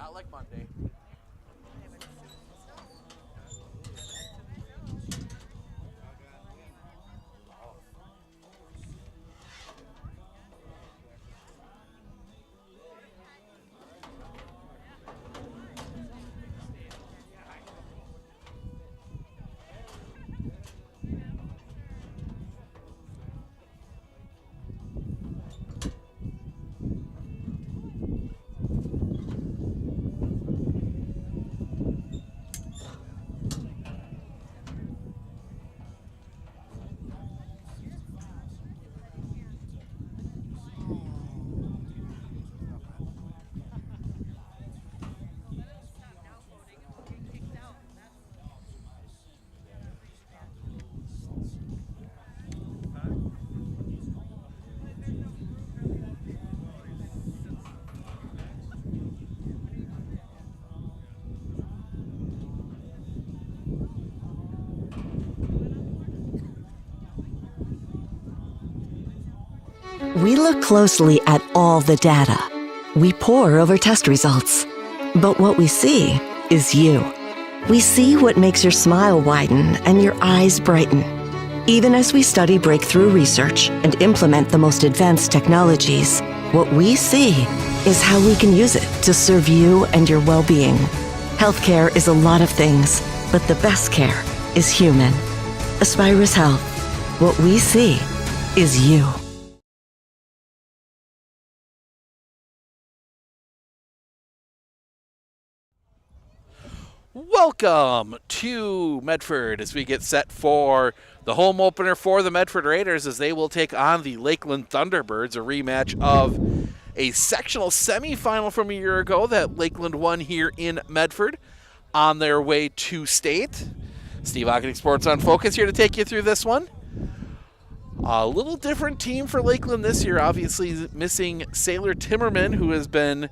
Not like Monday. We look closely at all the data. We pore over test results. But what we see is you. We see what makes your smile widen and your eyes brighten. Even as we study breakthrough research and implement the most advanced technologies, what we see is how we can use it to serve you and your well-being. Healthcare is a lot of things, But the best care is human. Aspirus Health. What we see is you. Welcome to Medford as we get set for the home opener for the Medford Raiders as they will take on the Lakeland Thunderbirds, a rematch of a sectional semifinal from a year ago that Lakeland won here in Medford on their way to state. Steve Ockenick, Sports on Focus, here to take you through this one. A little different team for Lakeland this year, obviously missing Saylor Timmerman, who has been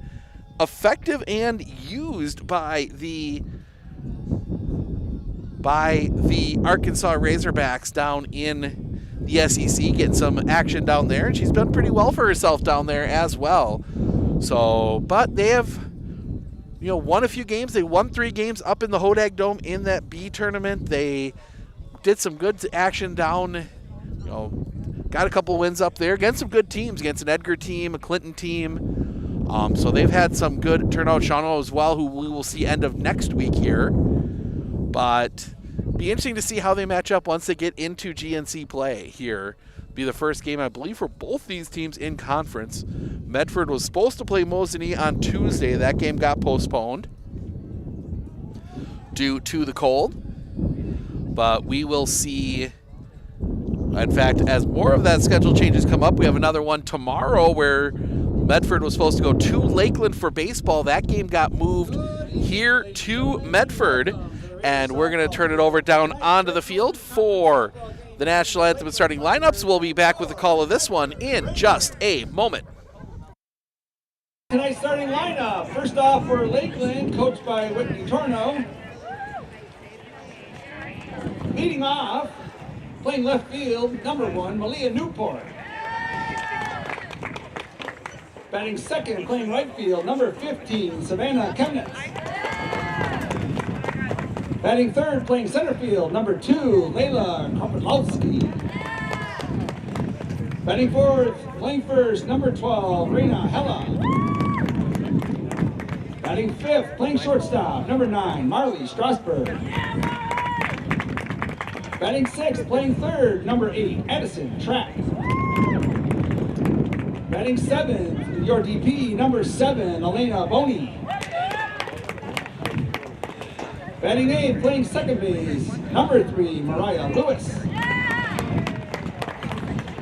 effective and used by the Arkansas Razorbacks down in the SEC, getting some action down there, and she's done pretty well for herself down there as well. So, but they have, won a few games. They won 3 games up in the Hodag Dome in that B tournament. They did some good action down, got a couple wins up there against some good teams, against an Edgar team, a Clinton team. So they've had some good turnout. Shawano as well, who we will see end of next week here. But be interesting to see how they match up once they get into GNC play here. Be the first game, I believe, for both these teams in conference. Medford was supposed to play Mosinee on Tuesday. That game got postponed due to the cold. But we will see. In fact, as more of that schedule changes come up, we have another one tomorrow where Medford was supposed to go to Lakeland for baseball. That game got moved here to Medford. And we're going to turn it over down onto the field for the national anthem and starting lineups. We'll be back with the call of this one in just a moment. Tonight's starting lineup. First off for Lakeland, coached by Whitney Torno. Leading off, playing left field, number 1, Malia Newport. Batting second, playing right field, number 15, Savannah Chemnitz. Batting third, playing center field, number 2, Layla Kopolowski. Batting fourth, playing first, number 12, Reina Hella. Batting fifth, playing shortstop, number 9, Marley Strasberg. Batting sixth, playing third, number 8, Addison Track. Batting seventh, your DP, number 7, Elena Boney. Batting eighth, playing second base, number 3, Mariah Lewis.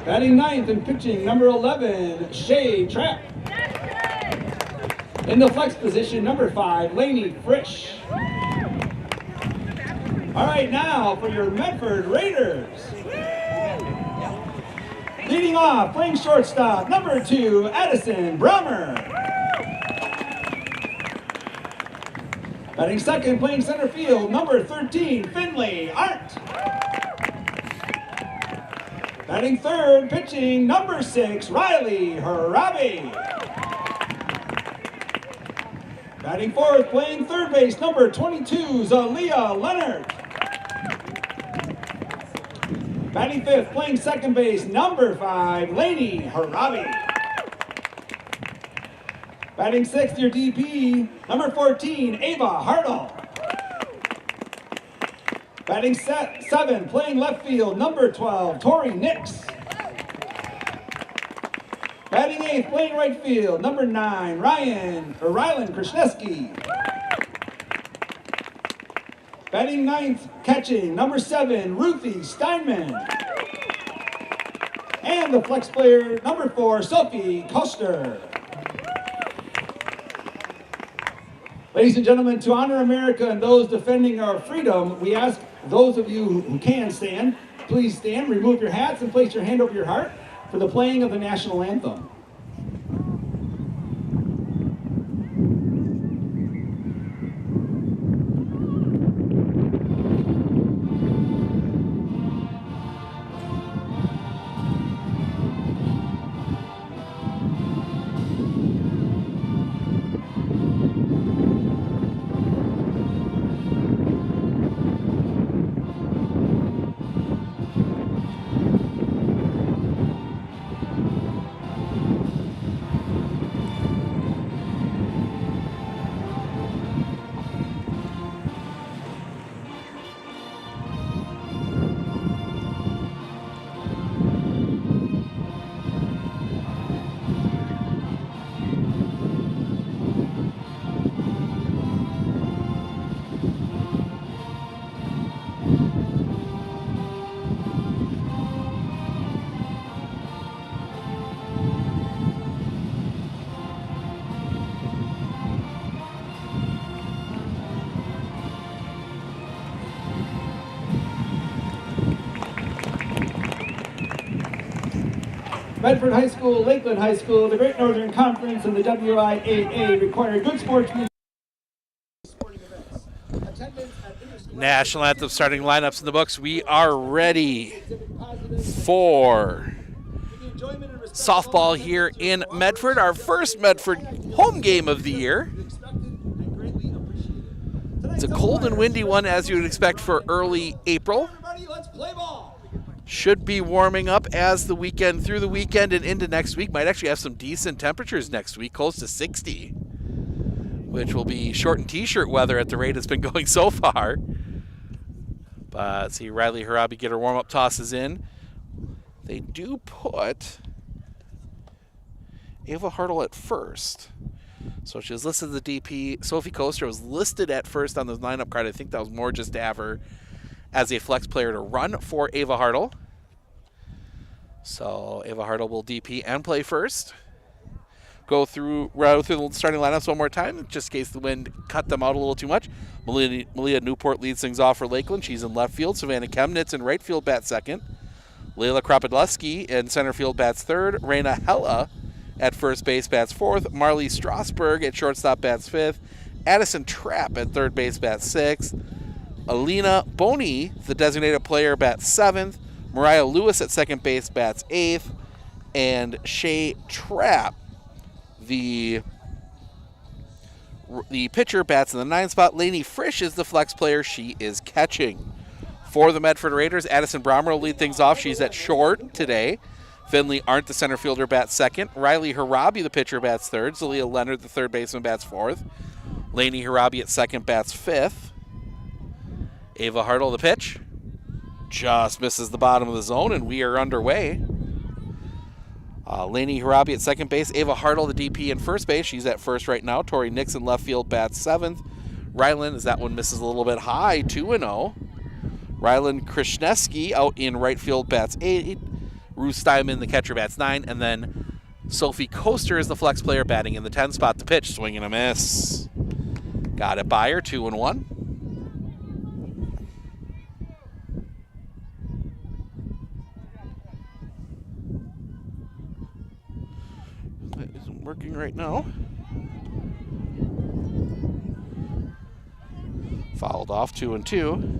Batting ninth and pitching, number 11, Shay Trapp. In the flex position, number 5, Lainey Frisch. All right, now for your Medford Raiders. Leading off, playing shortstop, number 2, Addison Brummer. Batting second, playing center field, number 13, Finley Arndt. Batting third, pitching, number 6, Riley Harabi. Batting fourth, playing third base, number 22, Zalia Leonard. Batting fifth, playing second base, number 5, Lainey Harabi. Batting sixth, your DP, number 14, Ava Hartle. Batting seven, playing left field, number 12, Tori Nix. Batting eighth, playing right field, number 9, Rylan Krishneski. Batting ninth, catching, number 7, Ruthie Steinman. And the flex player, number 4, Sophie Koster. Ladies and gentlemen, to honor America and those defending our freedom, we ask those of you who can stand, please stand, remove your hats, and place your hand over your heart for the playing of the national anthem. Medford High School, Lakeland High School, the Great Northern Conference, and the WIAA require good sportsmen. National anthem starting lineups in the books. We are ready for softball here in Medford, our first Medford home game of the year. It's a cold and windy one, as you would expect for early April. Should be warming up as the weekend, through the weekend and into next week. Might actually have some decent temperatures next week, close to 60, which will be short and t-shirt weather at the rate it's been going so far. But see Riley Harabi get her warm-up tosses in. They do put Ava Hartle at first. So she was listed as the DP. Sophie Koster was listed at first on the lineup card. I think that was more just to have her as a flex player to run for Ava Hartle. So Ava Hartle will DP and play first. Go through the starting lineups one more time, just in case the wind cut them out a little too much. Malia Newport leads things off for Lakeland. She's in left field. Savannah Chemnitz in right field bats second. Layla Kropodleski in center field bats third. Raina Hella at first base bats fourth. Marley Strasberg at shortstop bats fifth. Addison Trapp at third base bats sixth. Alina Boney, the designated player, bats seventh. Mariah Lewis at second base bats eighth. And Shay Trapp, the pitcher, bats in the 9th spot. Lainey Frisch is the flex player. She is catching. For the Medford Raiders, Addison Brommer will lead things off. She's at short today. Finley Arndt, the center fielder, bats second. Riley Harabi, the pitcher, bats third. Zalia Leonard, the third baseman, bats fourth. Lainey Harabi at second, bats fifth. Ava Hartle, the pitch, just misses the bottom of the zone, and we are underway. Lainey Harabi at second base. Ava Hartle, the DP, in first base. She's at first right now. Tori Nixon, left field, bats seventh. Ryland, as that one misses a little bit high, 2-0. Ryland Krishneski out in right field, bats 8. Ruth Steinman, the catcher, bats 9. And then Sophie Koster is the flex player, batting in the 10th spot. The pitch, swing and a miss. Got it by her, 2-1. That isn't working right now. Fouled off, 2-2.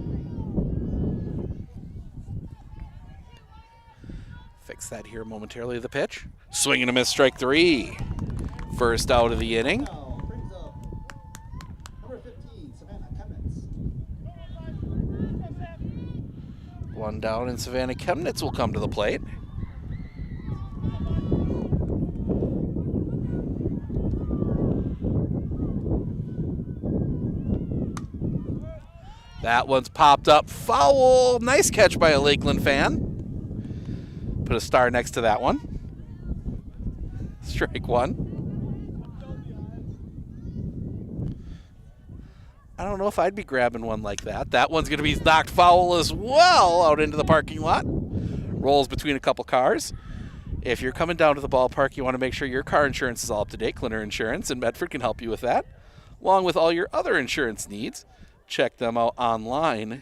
Fix that here momentarily. The pitch. Swing and a miss, strike 3. First out of the inning. One down, and Savannah Chemnitz will come to the plate. That one's popped up. Foul. Nice catch by a Lakeland fan. Put a star next to that one. Strike 1. I don't know if I'd be grabbing one like that. That one's going to be knocked foul as well out into the parking lot. Rolls between a couple cars. If you're coming down to the ballpark, you want to make sure your car insurance is all up to date. Clinner Insurance in Medford can help you with that, along with all your other insurance needs. Check them out online,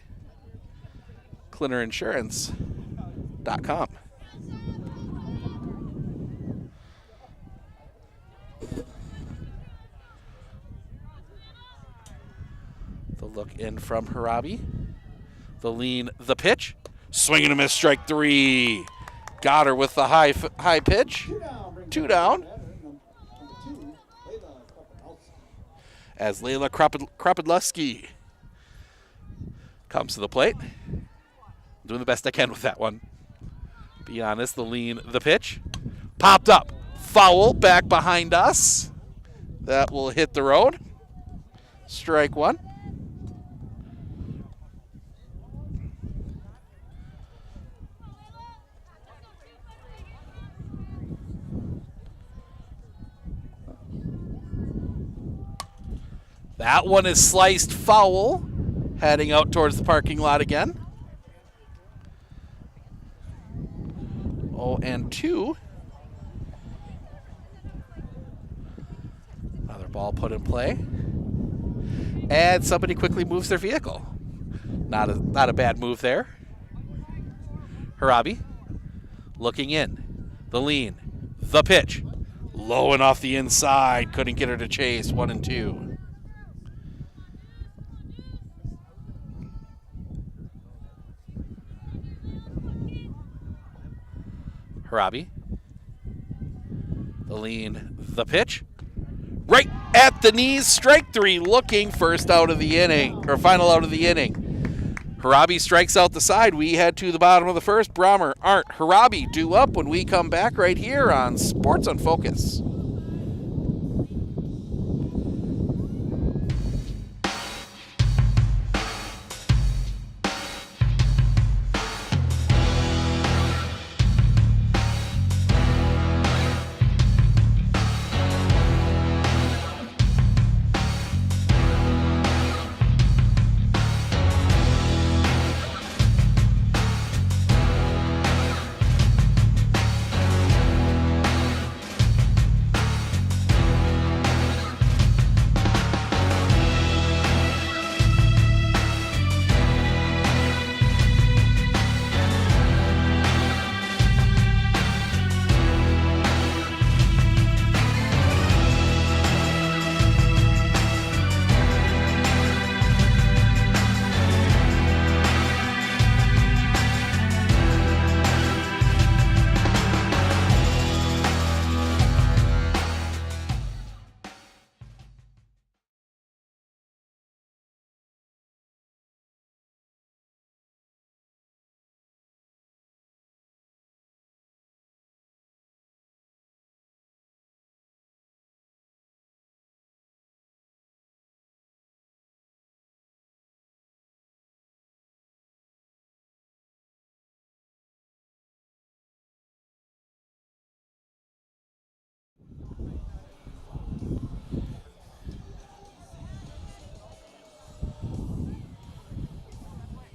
clinnerinsurance.com. The look in from Harabi. The lean, the pitch. Swing and a miss, strike 3. Got her with the high pitch. 2 down. As Layla Kropodleski comes to the plate. Doing the best I can with that one. Be honest, the lean, the pitch. Popped up. Foul back behind us. That will hit the road. Strike 1. That one is sliced foul, heading out towards the parking lot again. 0-2. Another ball put in play. And somebody quickly moves their vehicle. Not a bad move there. Harabi looking in. The lean. The pitch. Low and off the inside. Couldn't get her to chase. 1-2. Harabi. The lean. The pitch. Right at the knees. Strike 3. Looking first out of the inning. Or final out of the inning. Harabi strikes out the side. We head to the bottom of the first. Brommer, Arndt, Harabi due up when we come back right here on Sports on Focus.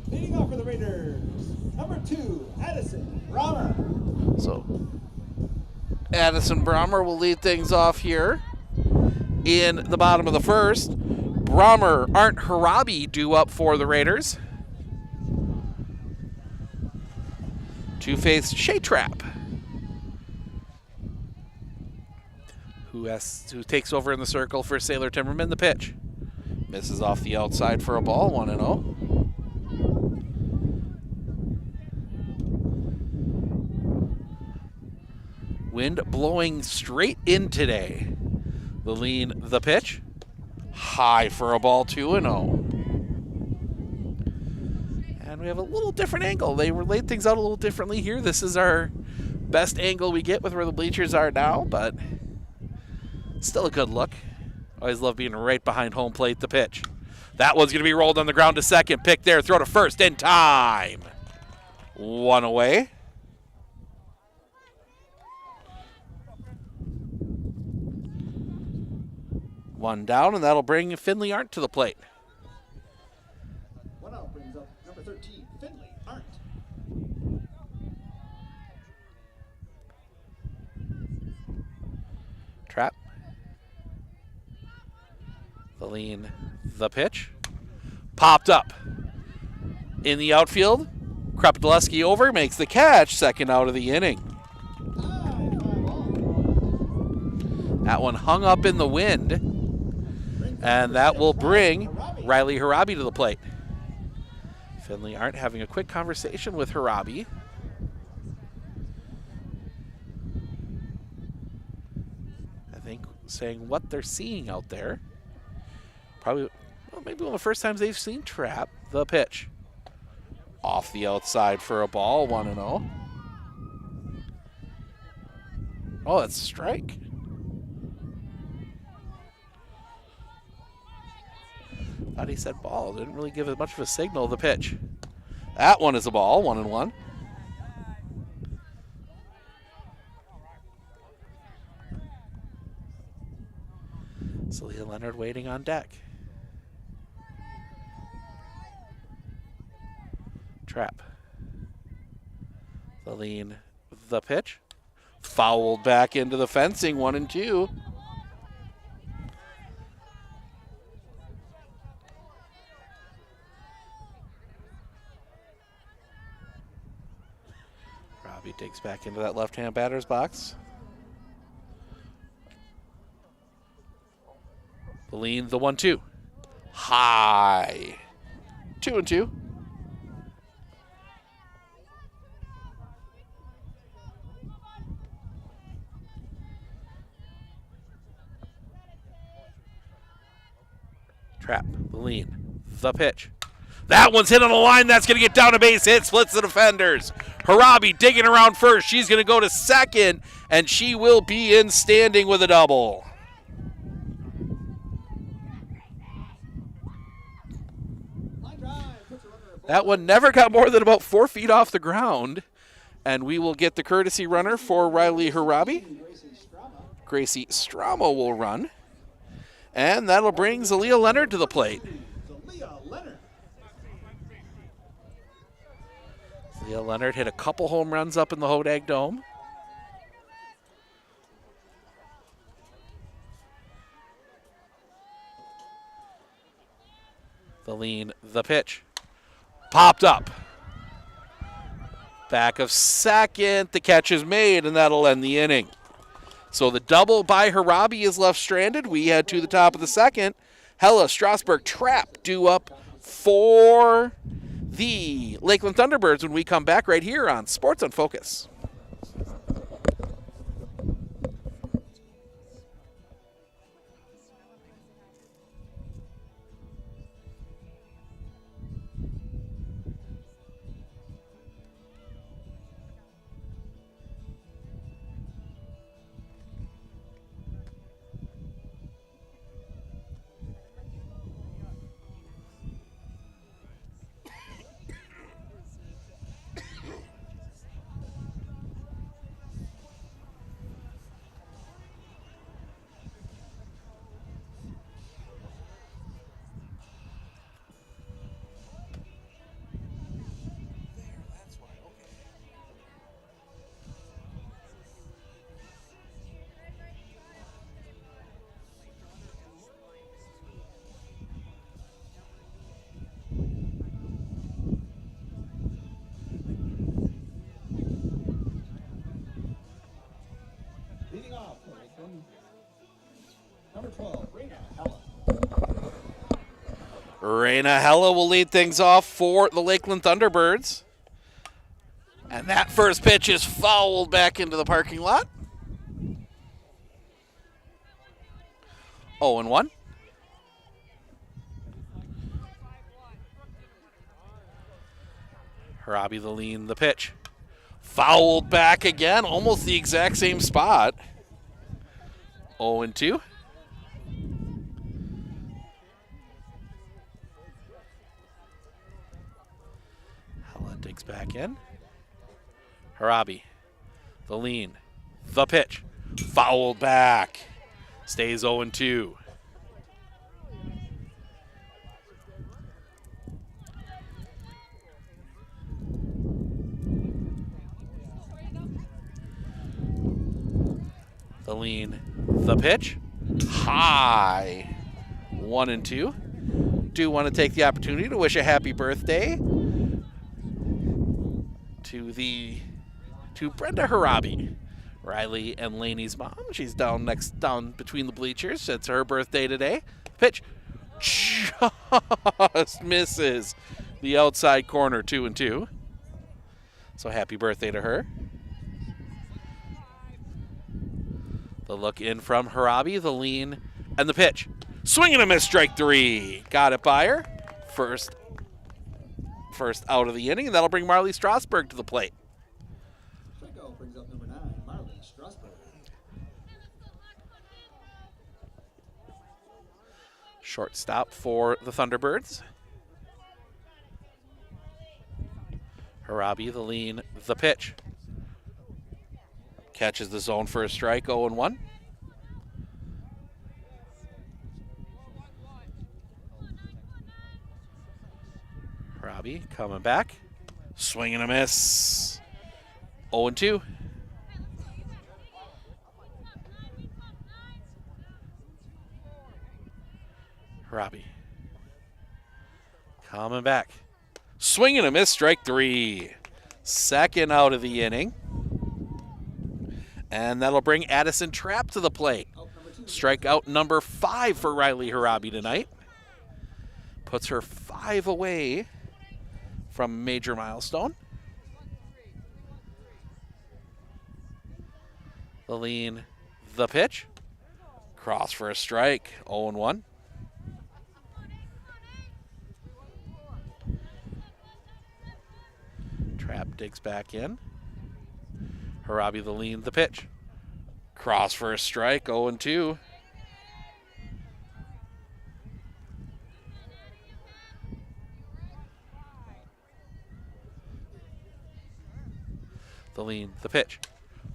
Leading off for the Raiders, number 2, Addison Brommer. So Addison Brommer will lead things off here in the bottom of the first. Brommer, Arndt, Harabi due up for the Raiders. Two-faced Shea Trap, who takes over in the circle for Sailor Timmerman. The pitch misses off the outside for a ball. 1-0. Wind blowing straight in today. The lean, the pitch. High for a ball, 2-0. And we have a little different angle. They laid things out a little differently here. This is our best angle we get with where the bleachers are now, but still a good look. Always love being right behind home plate. The pitch. That one's going to be rolled on the ground to second. Pick there, throw to first in time. 1 away. One down, and that'll bring Finley Arndt to the plate. One out brings up number 13, Finley Arndt. Trap. The lean, the pitch. Popped up. In the outfield, Krapodleski over, makes the catch, second out of the inning. That one hung up in the wind. And that will bring Riley Harabi to the plate. Finley Arndt having a quick conversation with Harabi. I think saying what they're seeing out there. Probably, well, maybe one of the first times they've seen Trap. The pitch. Off the outside for a ball, 1-0. Oh, that's a strike. Thought he said ball. Didn't really give it much of a signal. The pitch. That one is a ball. 1-1. Celia Leonard waiting on deck. Trap. The lean. The pitch. Fouled back into the fencing. 1-2. Digs back into that left-hand batter's box. The lean, the 1-2. High. 2-2. Trap, the lean, the pitch. That one's hit on the line. That's going to get down a base hit. Splits the defenders. Harabi digging around first. She's going to go to second, and she will be in standing with a double. That one never got more than about 4 feet off the ground, and we will get the courtesy runner for Riley Harabi. Gracie Strama will run, and that'll bring Zalia Leonard to the plate. Zalia Leonard hit a couple home runs up in the Hodag Dome. The lean, the pitch. Popped up. Back of second, the catch is made, and that'll end the inning. So the double by Harabi is left stranded. We head to the top of the second. Hella Strasburg trap due up for the Lakeland Thunderbirds when we come back right here on Sports on Focus. Raina Hella will lead things off for the Lakeland Thunderbirds. And that first pitch is fouled back into the parking lot. 0-1. Harabi the lean, the pitch. Fouled back again, almost the exact same spot. 0-2. Digs back in. Harabi, the lean, the pitch, fouled back, stays 0-2. The lean, the pitch, high, 1-2. Do want to take the opportunity to wish a happy birthday to Brenda Harabi, Riley and Laney's mom. She's down between the bleachers. It's her birthday today. Pitch just misses the outside corner, 2-2. So happy birthday to her. The look in from Harabi, the lean, and the pitch. Swing and a miss, strike 3. Got it by her. First out of the inning, and that'll bring Marley Strasburg to the plate. Strikeout brings up number 9, Marley Strasburg. Shortstop for the Thunderbirds. Harabi, the lean, the pitch. Catches the zone for a strike, 0-1. Harabi coming back. Swing and a miss. 0-2. Harabi coming back. Swing and a miss, strike 3. Second out of the inning. And that'll bring Addison Trapp to the plate. Strikeout number 5 for Riley Harabi tonight. Puts her 5 away from a major milestone. The lean, the pitch. Cross for a strike, 0-1. Trapp digs back in. Harabi the lean, the pitch. Cross for a strike, 0-2. The lean, the pitch.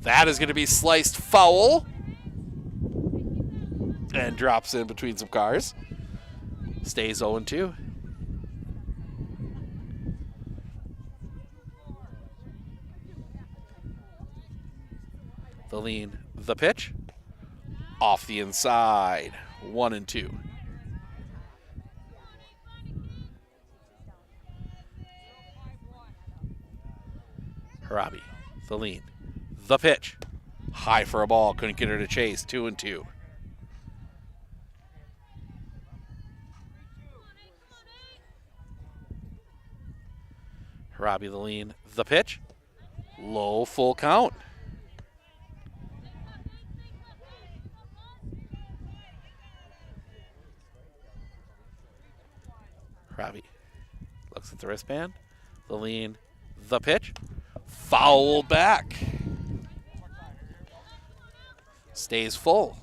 That is going to be sliced foul. And drops in between some cars. Stays 0-2. The lean, the pitch. Off the inside. 1-2. Harabi, the lean, the pitch. High for a ball, couldn't get her to chase. 2-2. Harabi, the lean, the pitch. Low, full count. Harabi looks at the wristband. The lean, the pitch. Foul back. Stays full.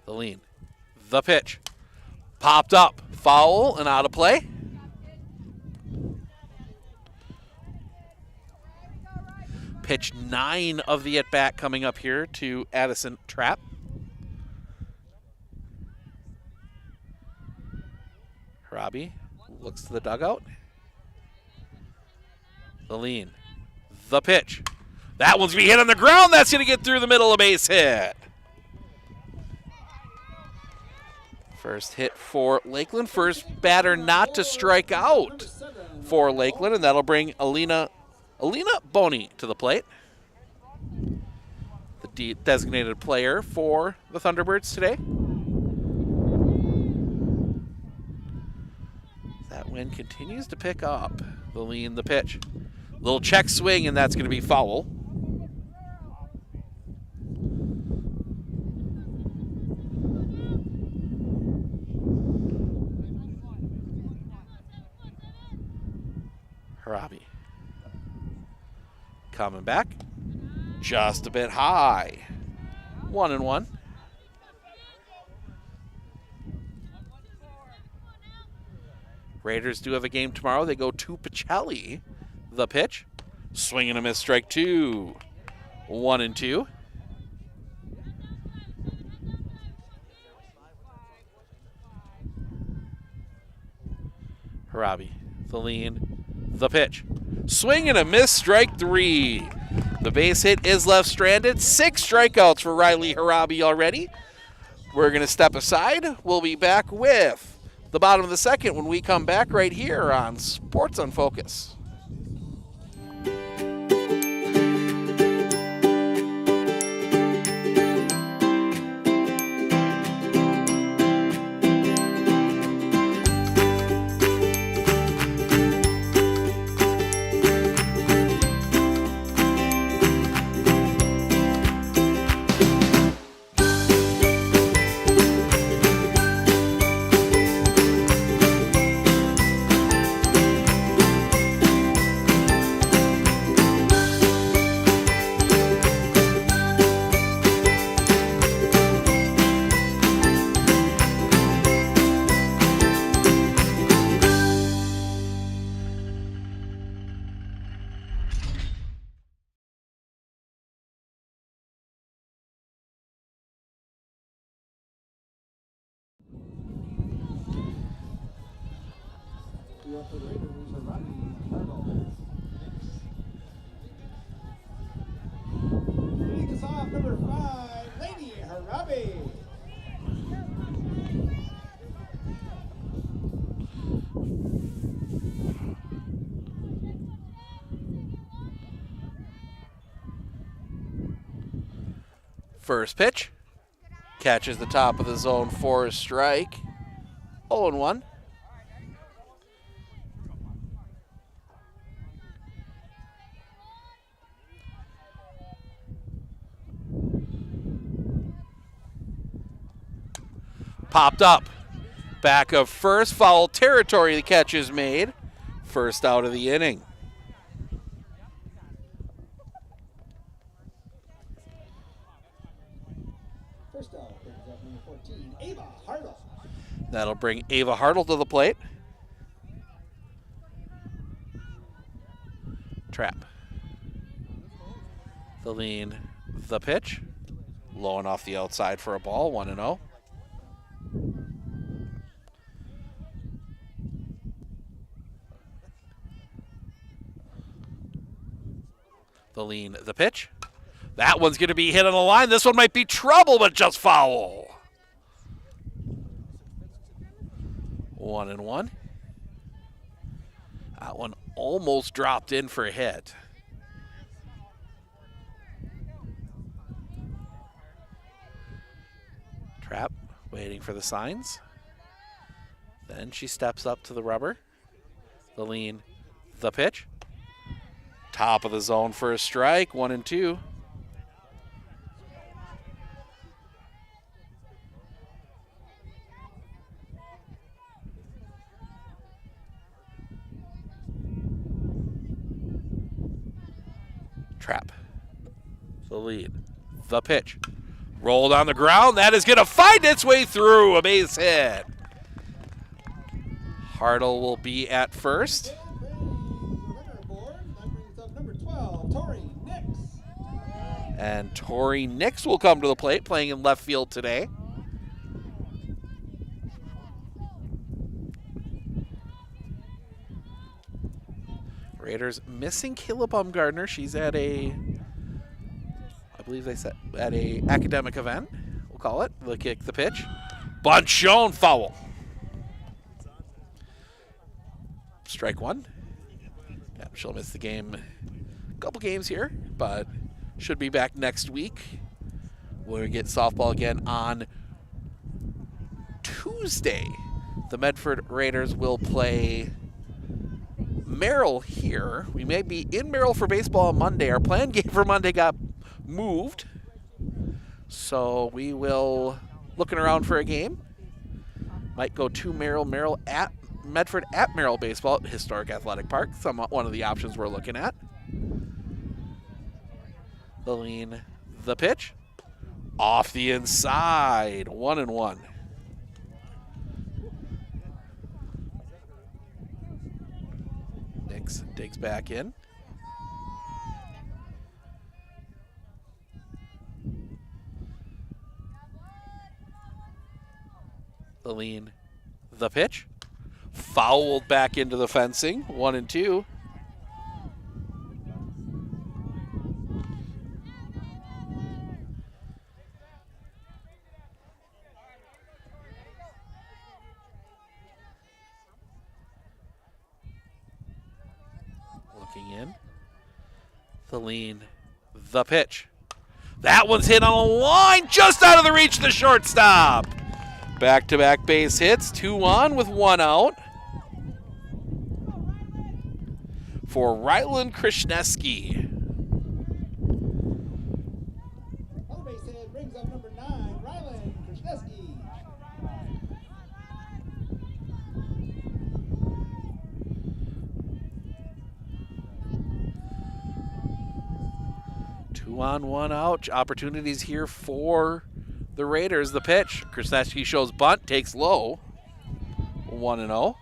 The lean, the pitch. Popped up. Foul and out of play. Pitch 9 of the at-bat coming up here to Addison Trapp. Harabi looks to the dugout. The lean, the pitch. That one's going to be hit on the ground. That's going to get through the middle, a base hit. First hit for Lakeland. First batter not to strike out for Lakeland, and that'll bring Alina Boney to the plate. The designated player for the Thunderbirds today. That wind continues to pick up. The lean, the pitch. Little check swing, and that's going to be foul. Harabi coming back. Just a bit high. 1-1. Raiders do have a game tomorrow. They go to Pacelli. The pitch. Swing and a miss, strike 2. 1-2. Harabi, the lean, the pitch. Swing and a miss, strike 3. The base hit is left stranded. 6 strikeouts for Riley Harabi already. We're going to step aside. We'll be back with the bottom of the second when we come back right here on Sports on Focus. Leading us off, number 5, Lady Harabi. First pitch. Catches the top of the zone for a strike. 0-1. Popped up. Back of first, foul territory, the catch is made. First out of the inning. First out, brings up number 14, Ava Hartle. That'll bring Ava Hartle to the plate. Trap. The lean, the pitch. Low and off the outside for a ball, 1-0. The lean, the pitch. That one's going to be hit on the line. This one might be trouble, but just foul. 1-1. That one almost dropped in for a hit. Trap, waiting for the signs. Then she steps up to the rubber. The lean, the pitch. Top of the zone for a strike, 1-2. Trap. The lead. The pitch. Rolled on the ground. That is going to find its way through. A base hit. Hartle will be at first. And Tori Nix will come to the plate, playing in left field today. Raiders missing Kayla Baumgardner. She's at I believe they said, at a academic event, we'll call it. The kick, the pitch. Bunt shown, foul. Strike one. Yeah, she'll miss the game. A couple games here, but should be back next week. We'll get softball again on Tuesday. The Medford Raiders will play Merrill here. We may be in Merrill for baseball on Monday. Our planned game for Monday got moved, so we will looking around for a game. Might go to Merrill at Medford at Merrill baseball at Historic Athletic Park. One of the options we're looking at. The lean, the pitch, off the inside, 1-1. Nix digs back in. The lean, the pitch, fouled back into the fencing, 1-2. Looking in. The lean, the pitch. That one's hit on the line, just out of the reach of the shortstop. Back-to-back base hits, 2 on with 1 out. For Ryland Krishneski. Other base hit brings up number 9, Ryland Krishneski. Two on, 1 out. Opportunities here for the Raiders. The pitch. Krasnowski shows bunt, takes low. 1-0.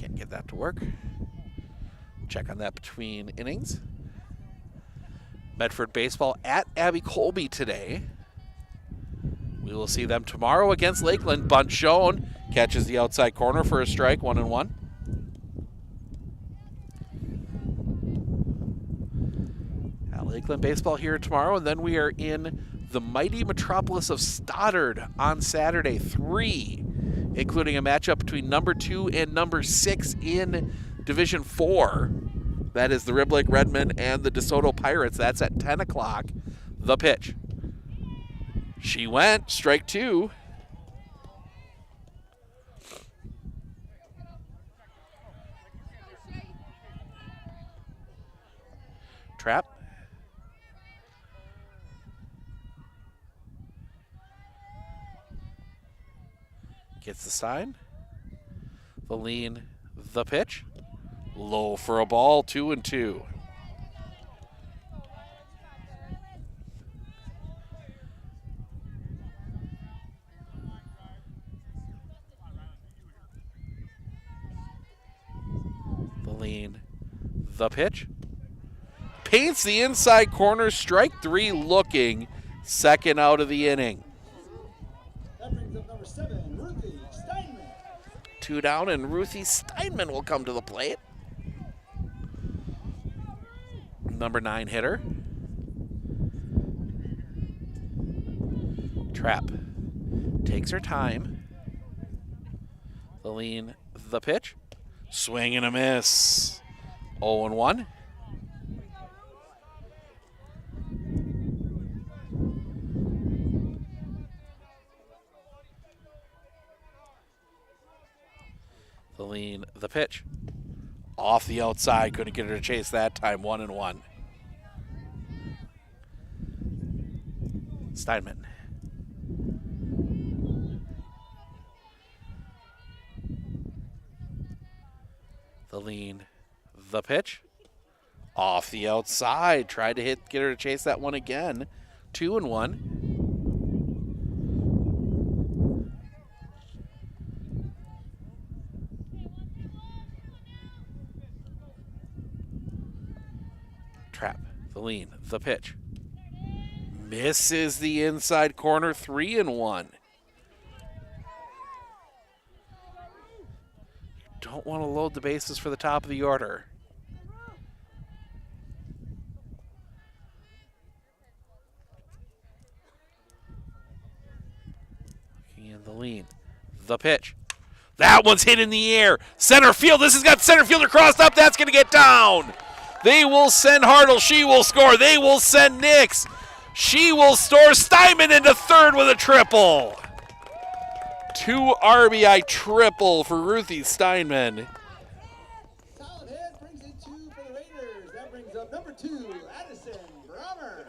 Can't get that to work. Check on that between innings. Medford baseball at Abbey Colby today. We will see them tomorrow against Lakeland. Bunt shown. Catches the outside corner for a strike, 1-1. Lakeland baseball here tomorrow, and then we are in the mighty metropolis of Stoddard on Saturday, 3, including a matchup between number 2 and number 6 in Division 4. That is the Rib Lake Redmen and the DeSoto Pirates. That's at 10 o'clock. The pitch. She went. Strike 2. Trap. Gets the sign. The lean. The pitch. Low for a ball. 2-2. The lean. The pitch. Paints the inside corner. Strike 3 looking. Second out of the inning. That brings up number 7, Ruthie Steinman. 2 down, and Ruthie Steinman will come to the plate. Number 9 hitter. Trap. Takes her time. The lean, the pitch. Swing and a miss. 0-1. The lean, the pitch. Off the outside, couldn't get her to chase that time. 1-1. Steinman. The lean, the pitch. Off the outside, tried to get her to chase that one again. 2-1. Trap, the lean, the pitch. Misses the inside corner. 3-1. Don't want to load the bases for the top of the order. Looking in the lean, the pitch. That one's hit in the air. Center field. This has got center fielder crossed up. That's going to get down. They will send Hartle. She will score. They will send Nix. She will store Steinman into third with a triple. 2 RBI triple for Ruthie Steinman. Solid hit, brings in 2 for the Raiders. That brings up number 2, Addison Brommer.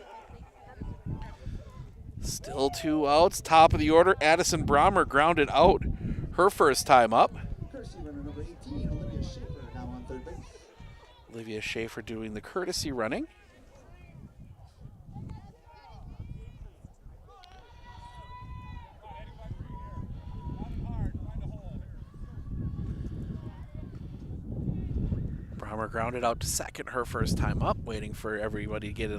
Still 2 outs. Top of the order. Addison Brommer grounded out her first time up. Courtesy runner number 18, Olivia Schaefer, now on third base. Olivia Schaefer doing the courtesy running. Brommer grounded out to second her first time up, waiting for everybody to get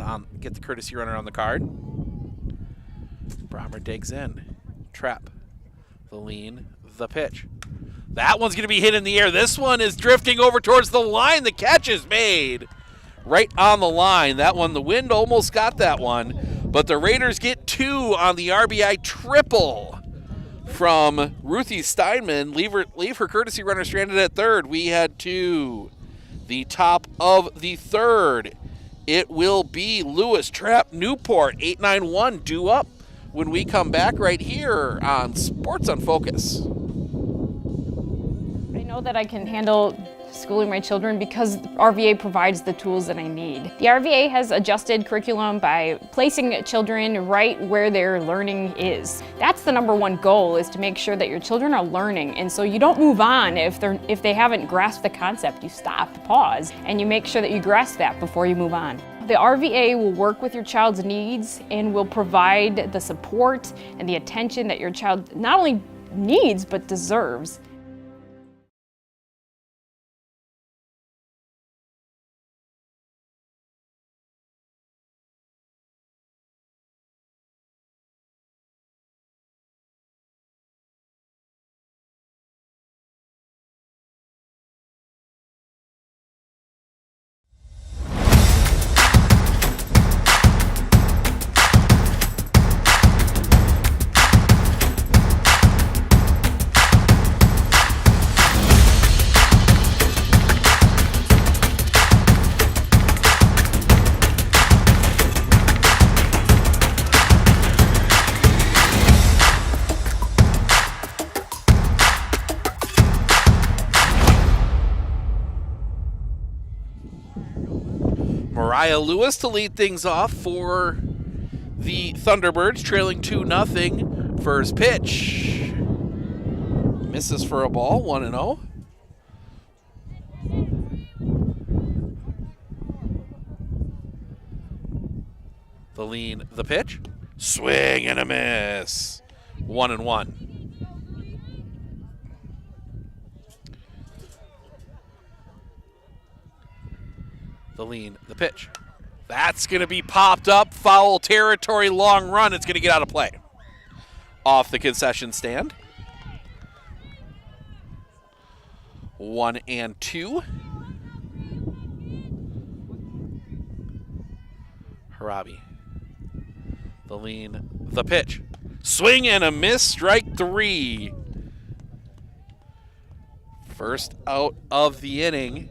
the courtesy runner on the card. Brommer digs in. Trap. The lean. The pitch. That one's going to be hit in the air. This one is drifting over towards the line. The catch is made right on the line. That one, the wind almost got that one, but the Raiders get 2 on the RBI triple from Ruthie Steinman. Leave her courtesy runner stranded at third. We had 2. The top of the third. It will be Lewis Trap Newport. 8-9-1 due up when we come back right here on Sports on Focus. I know that I can handle schooling my children because RVA provides the tools that I need. The RVA has adjusted curriculum by placing children right where their learning is. That's the #1 goal, is to make sure that your children are learning, and so you don't move on if they haven't grasped the concept. You stop, pause, and you make sure that you grasp that before you move on. The RVA will work with your child's needs and will provide the support and the attention that your child not only needs but deserves. Mariah Lewis to lead things off for the Thunderbirds, trailing 2-0. First pitch. Misses for a ball, 1-0. The lean, the pitch. Swing and a miss. 1-1. The lean, the pitch. That's going to be popped up. Foul territory, long run. It's going to get out of play. Off the concession stand. 1-2. Harabi. The lean, the pitch. Swing and a miss, strike 3. First out of the inning.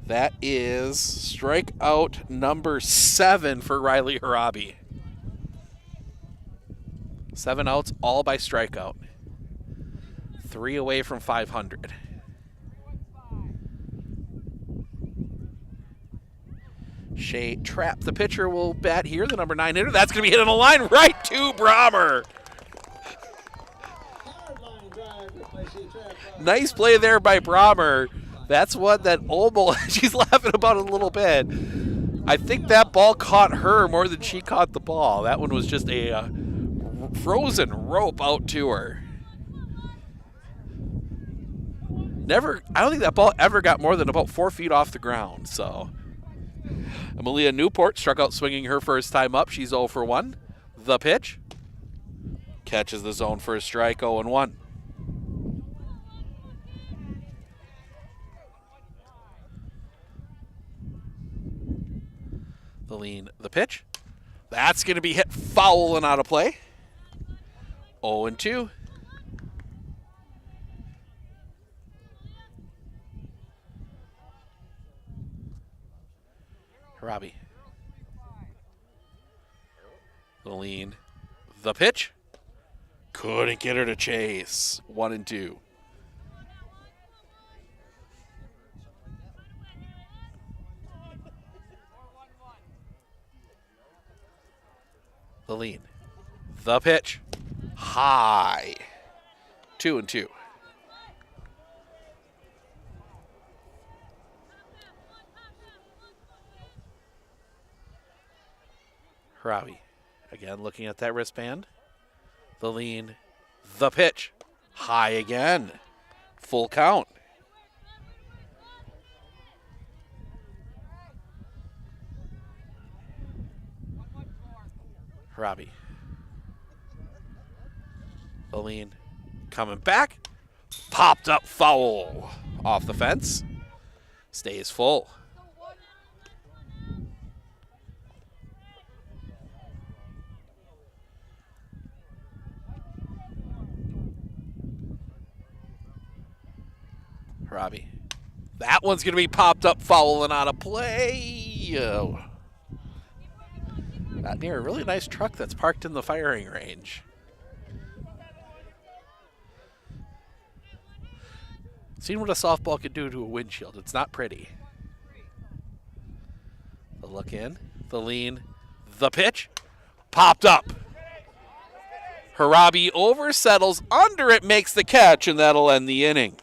That is strikeout number 7 for Riley Harabi. 7 outs, all by strikeout. 3 away from 500. Shea Trapp, the pitcher, will bat here. The number 9 hitter. That's going to be hit on the line right to Brommer. Nice play there by Brommer. That's one that almost, she's laughing about it a little bit. I think that ball caught her more than she caught the ball. That one was just a frozen rope out to her. I don't think that ball ever got more than about 4 feet off the ground. So, Amelia Newport struck out swinging her first time up. She's 0 for 1. The pitch. Catches the zone for a strike, 0-1. The lean, the pitch. That's going to be hit foul and out of play. 0-2. Harabi. The lean, the pitch. Couldn't get her to chase. 1-2. The lean, the pitch, high, 2-2. Harabi, again looking at that wristband. The lean, the pitch, high again, full count. Harabi. The lean coming back. Popped up foul off the fence. Stays full. Harabi. That one's going to be popped up foul and out of play. Not near a really nice truck that's parked in the firing range. Seen what a softball could do to a windshield. It's not pretty. The look in, the lean, the pitch, popped up. Harabi oversettles under it, makes the catch, and that'll end the inning.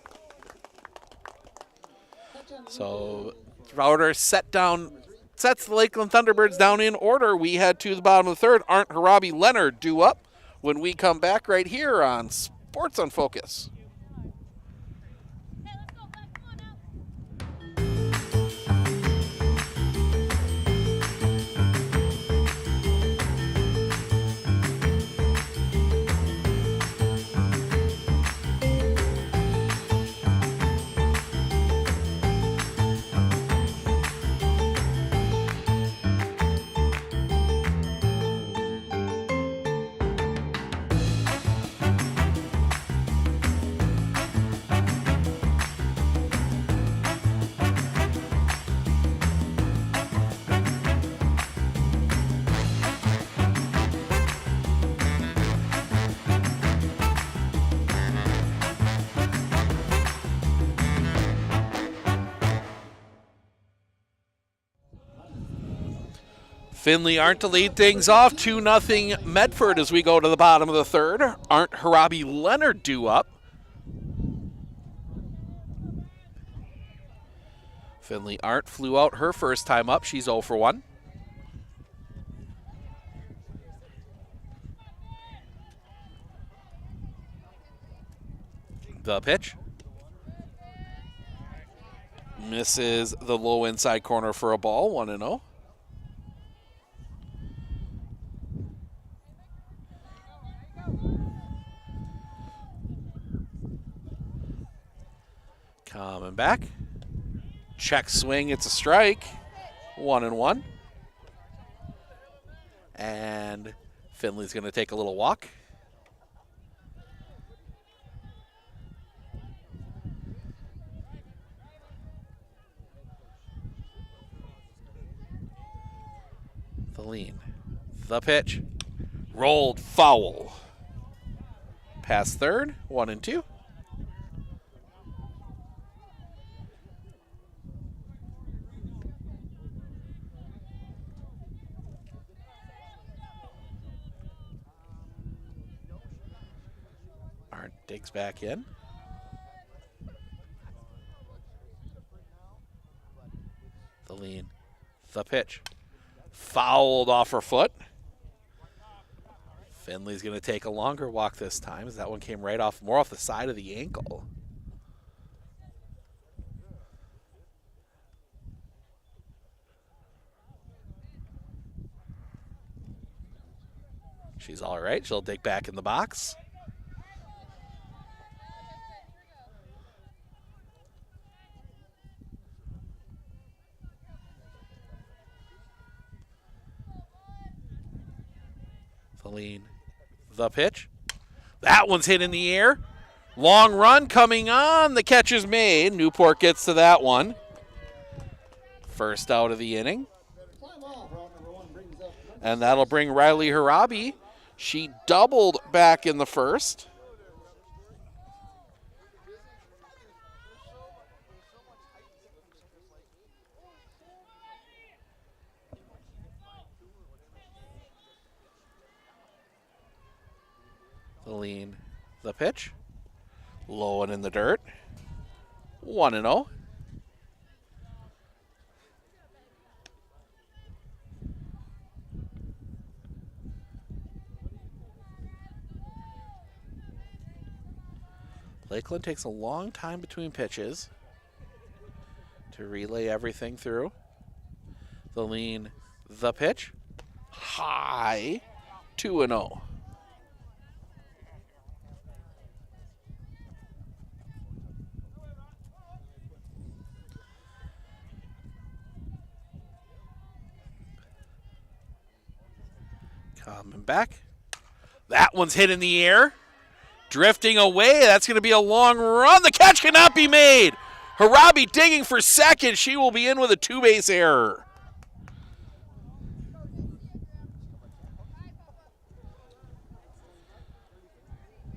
So, Router sets the Lakeland Thunderbirds down in order. We head to the bottom of the third. Arndt, Harabi, Leonard due up when we come back right here on Sports on Focus. Finley Arndt to lead things off, 2-0 Medford as we go to the bottom of the third. Arndt, Harabi, Leonard due up. Finley Arndt flew out her first time up. She's 0 for 1. The pitch. Misses the low inside corner for a ball, 1-0. Coming back. Check swing, it's a strike. 1-1. And Finley's going to take a little walk. The lean. The pitch. Rolled foul. Past third, 1-2. Arndt digs back in. The lean. The pitch. Fouled off her foot. Finley's going to take a longer walk this time as that one came right off, more off the side of the ankle. She's all right. She'll dig back in the box. The lean. The pitch. That one's hit in the air. Long run coming on. The catch is made. Newport gets to that one. First out of the inning. And that'll bring Riley Harabi. She doubled back in the first. The lean, the pitch. Low and in the dirt. 1-0. Lakeland takes a long time between pitches to relay everything through. The lean, the pitch. High, 2-0. Coming back. That one's hit in the air. Drifting away. That's going to be a long run. The catch cannot be made. Harabi digging for second. She will be in with a two-base error.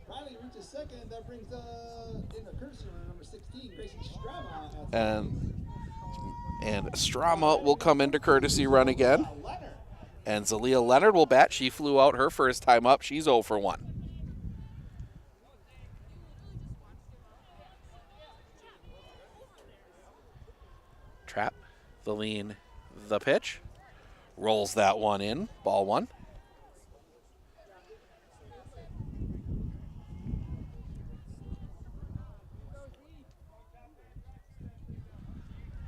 Riley reaches second. That brings in the cursor number 16, Grayson Strama. And Strama will come into courtesy run again. And Zalia Leonard will bat. She flew out her first time up. She's 0 for 1. Trap, the lean, the pitch. Rolls that one in. Ball 1.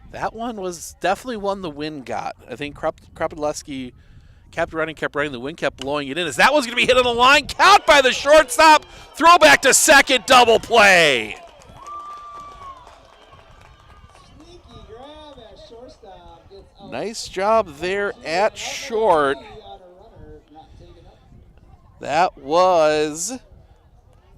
That one was definitely one the wind got. I think Kropodleski kept running. The wind kept blowing it in. As that one's going to be hit on the line. Count by the shortstop. Throw back to second. Double play. Sneaky grab at shortstop. Nice job there at short. That was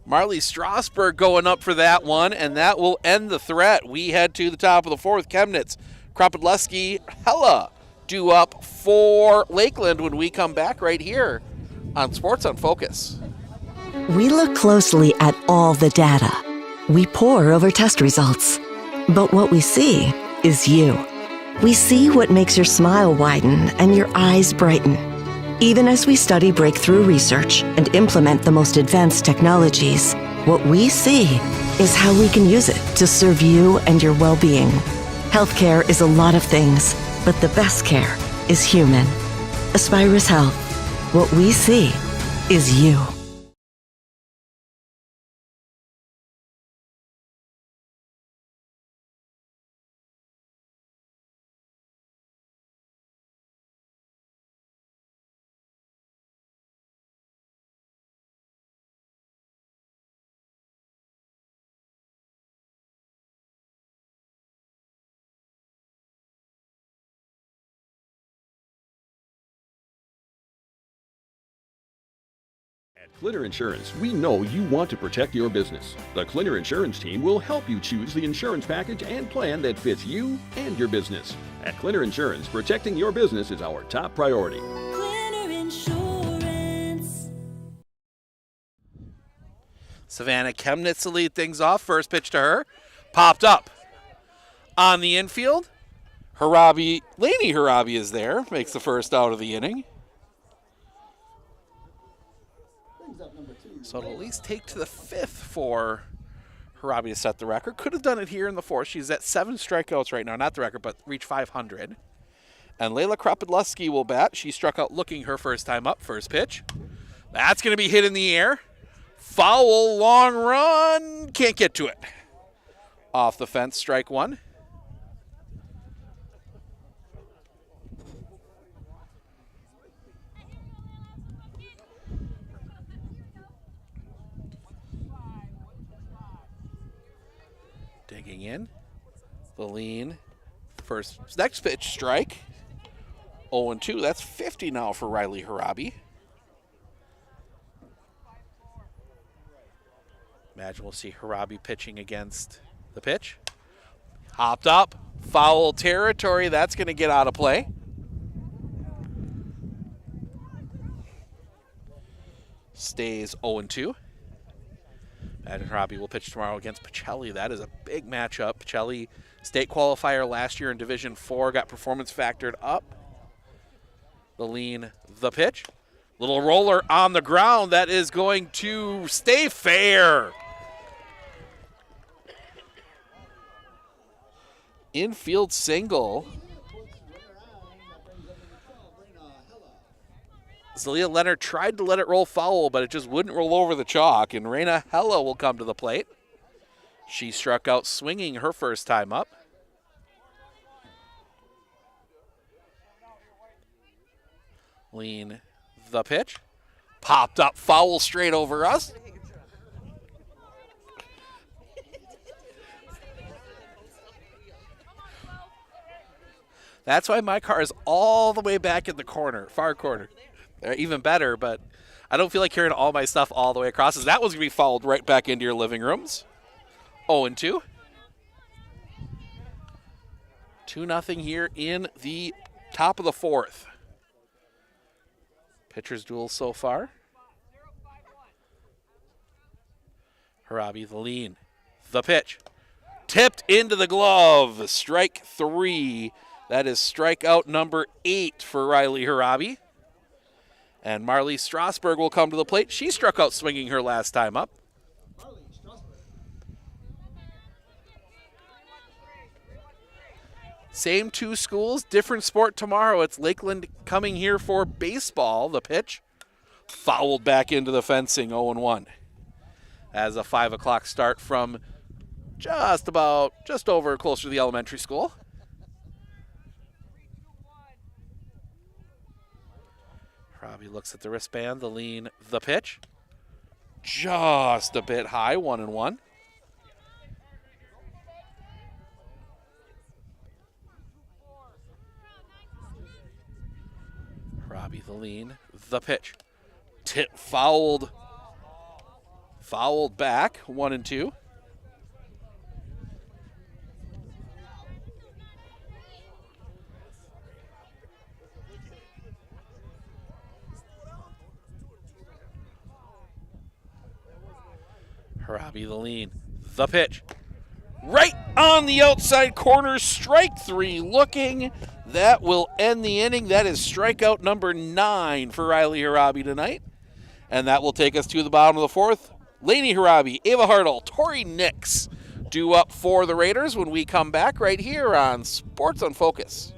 Marley Strasberg going up for that one, and that will end the threat. We head to the top of the fourth. Chemnitz, Kropodleski, Hella due up for Lakeland when we come back right here on Sports on Focus. We look closely at all the data. We pore over test results. But what we see is you. We see what makes your smile widen and your eyes brighten. Even as we study breakthrough research and implement the most advanced technologies, what we see is how we can use it to serve you and your well-being. Healthcare is a lot of things, but the best care is human. Aspirus Health. What we see is you. At Clinner Insurance, we know you want to protect your business. The Clinner Insurance team will help you choose the insurance package and plan that fits you and your business. At Clinner Insurance, protecting your business is our top priority. Clinner Insurance. Savannah Chemnitz to lead things off. First pitch to her. Popped up. On the infield, Lainey Harabi is there. Makes the first out of the inning. So it'll at least take to the fifth for Harabi to set the record. Could have done it here in the fourth. She's at 7 strikeouts right now. Not the record, but reach 500. And Layla Kropidlewski will bat. She struck out looking her first time up. First pitch. That's going to be hit in the air. Foul, long run. Can't get to it. Off the fence, strike one. Digging in. The lean. Next pitch, strike. 0-2. That's 50 now for Riley Harabi. Imagine we'll see Harabi pitching against the pitch. Hopped up. Foul territory. That's going to get out of play. Stays 0-2. Imagine Harabi will pitch tomorrow against Pacelli. That is a big matchup. Pacelli, state qualifier last year in Division 4, got performance factored up. The lean, the pitch. Little roller on the ground. That is going to stay fair. Infield single. Zelia Leonard tried to let it roll foul, but it just wouldn't roll over the chalk, and Raina Hella will come to the plate. She struck out swinging her first time up. Lean, the pitch. Popped up, foul straight over us. That's why my car is all the way back in the corner, far corner. They're even better, but I don't feel like carrying all my stuff all the way across. That was going to be fouled right back into your living rooms. 0-2. 2-0 here in the top of the fourth. Pitchers duel so far. Harabi, the lean. The pitch. Tipped into the glove. Strike 3. That is strikeout number 8 for Riley Harabi. And Marley Strasberg will come to the plate. She struck out swinging her last time up. Same two schools, different sport tomorrow. It's Lakeland coming here for baseball. The pitch fouled back into the fencing, 0-1. As a 5 o'clock start from just over closer to the elementary school. Robbie looks at the wristband, the lean, the pitch. Just a bit high, 1-1. Robbie, the lean, the pitch. Fouled back, 1-2. Harabi, the lean, the pitch. Right On the outside corner, strike 3 looking. That will end the inning. That is strikeout number 9 for Riley Harabi tonight. And that will take us to the bottom of the 4th. Lainey Harabi, Ava Hartle, Tori Nix due up for the Raiders when we come back right here on Sports on Focus.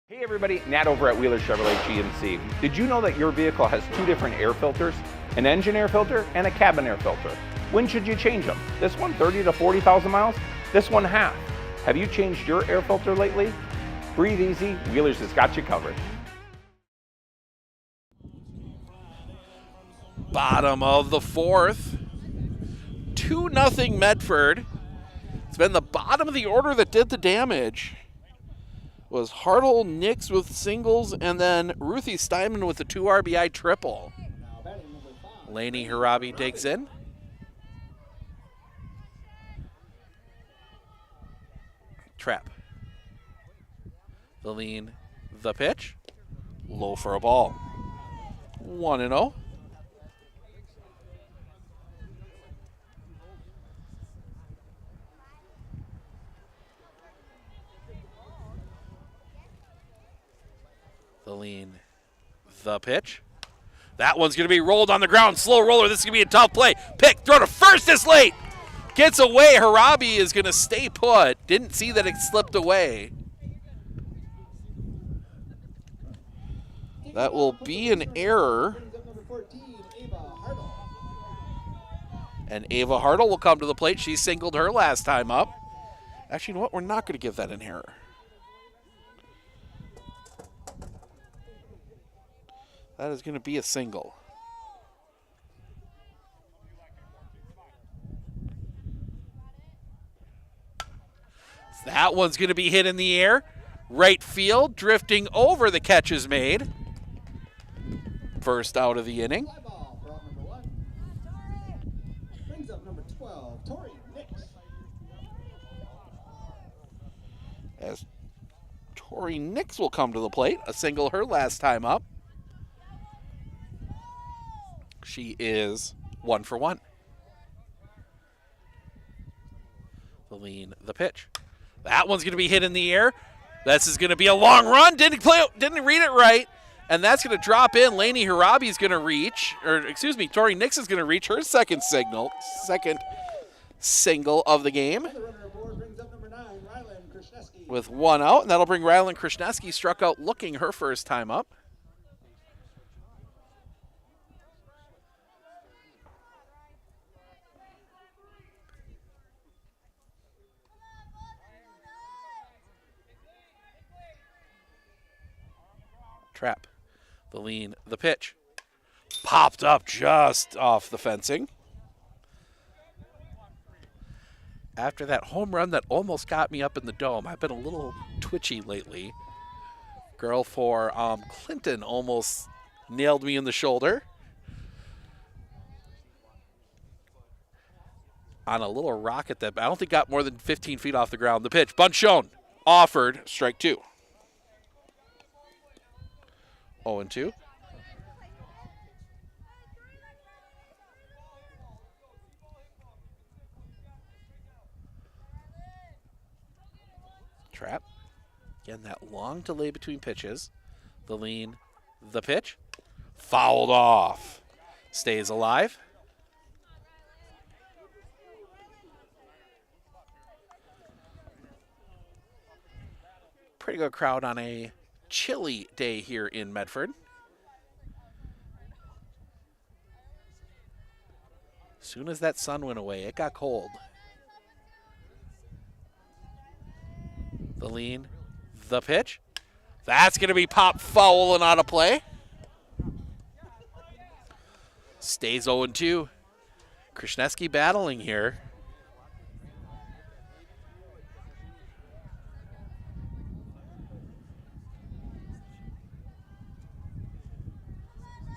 Hey everybody, Nat over at Wheeler Chevrolet GMC. Did you know that your vehicle has 2 different air filters? An engine air filter and a cabin air filter. When should you change them? This one 30 to 40,000 miles? This one half. Have you changed your air filter lately? Breathe easy, Wheeler's has got you covered. Bottom of the 4th. 2-0 Medford. It's been the bottom of the order that did the damage. Was Hartle, Nix with singles, and then Ruthie Steinman with the 2 RBI triple. Lainey Harabi digs in. Trap. The lean, the pitch. Low for a ball. 1-0. The lean, the pitch. That one's going to be rolled on the ground. Slow roller. This is going to be a tough play. Pick, throw to first is late. Gets away. Harabi is going to stay put. Didn't see that it slipped away. That will be an error. And Ava Hartle will come to the plate. She singled her last time up. Actually, you know what? We're not going to give that an error. That is going to be a single. That one's going to be hit in the air. Right field, drifting over, the catch is made. First out of the inning. Brings up number 12, Tori Nix. As Tori Nix will come to the plate. A single her last time up. She is 1 for 1. The lean, the pitch. That one's going to be hit in the air. This is going to be a long run. Didn't read it right. And that's going to drop in. Lainey Harabi is going to reach, Tori Nix is going to reach her second single of the game. With 1 out, and that'll bring Rylan Krishneski, struck out looking her first time up. Trap. The lean, the pitch. Popped up just off the fencing. After that home run that almost got me up in the dome, I've been a little twitchy lately. Girl for Clinton almost nailed me in the shoulder. On a little rocket that I don't think got more than 15 feet off the ground. The pitch, bunt shown, offered, strike 2. 0-2. Trap. Again, that long delay between pitches. The lean, the pitch. Fouled off. Stays alive. Pretty good crowd on a chilly day here in Medford. Soon as that sun went away, it got cold. The lean, the pitch. That's going to be popped foul and out of play. Stays 0-2. Krishneski battling here.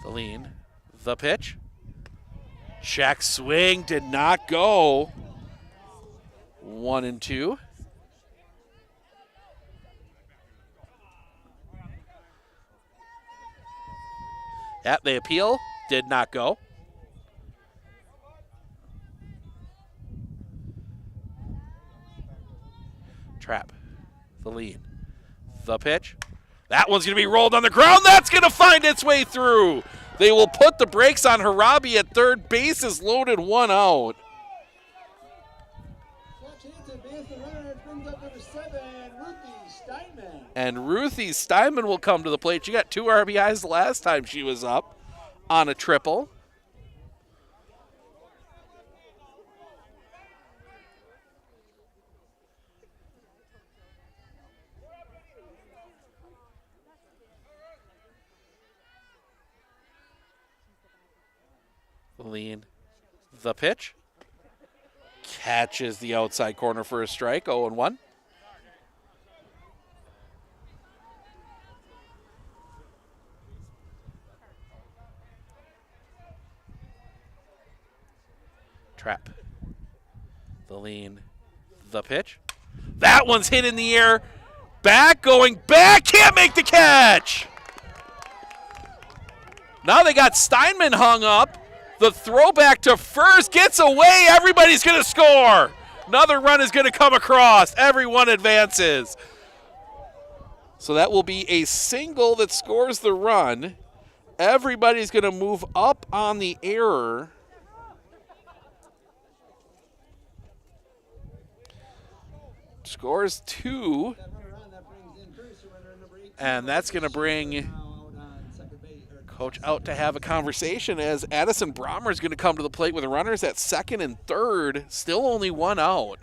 Feline, the pitch. Check swing, did not go. 1-2. Yep, they appeal, did not go. Trap, the lead, the pitch. That one's going to be rolled on the ground. That's going to find its way through. They will put the brakes on Harabi at third. Base is loaded, 1 out. And Ruthie Steinman will come to the plate. She got 2 RBIs the last time she was up on a triple. Lean, the pitch. Catches the outside corner for a strike, 0-1. Trap. The lean, the pitch. That one's hit in the air. Back, going back, can't make the catch. Now they got Steinman hung up. The throwback to first gets away. Everybody's going to score. Another run is going to come across. Everyone advances. So that will be a single that scores the run. Everybody's going to move up on the error. Scores 2. And that's going to bring Coach out to have a conversation as Addison Brommer is going to come to the plate with runners at second and third. Still only 1 out.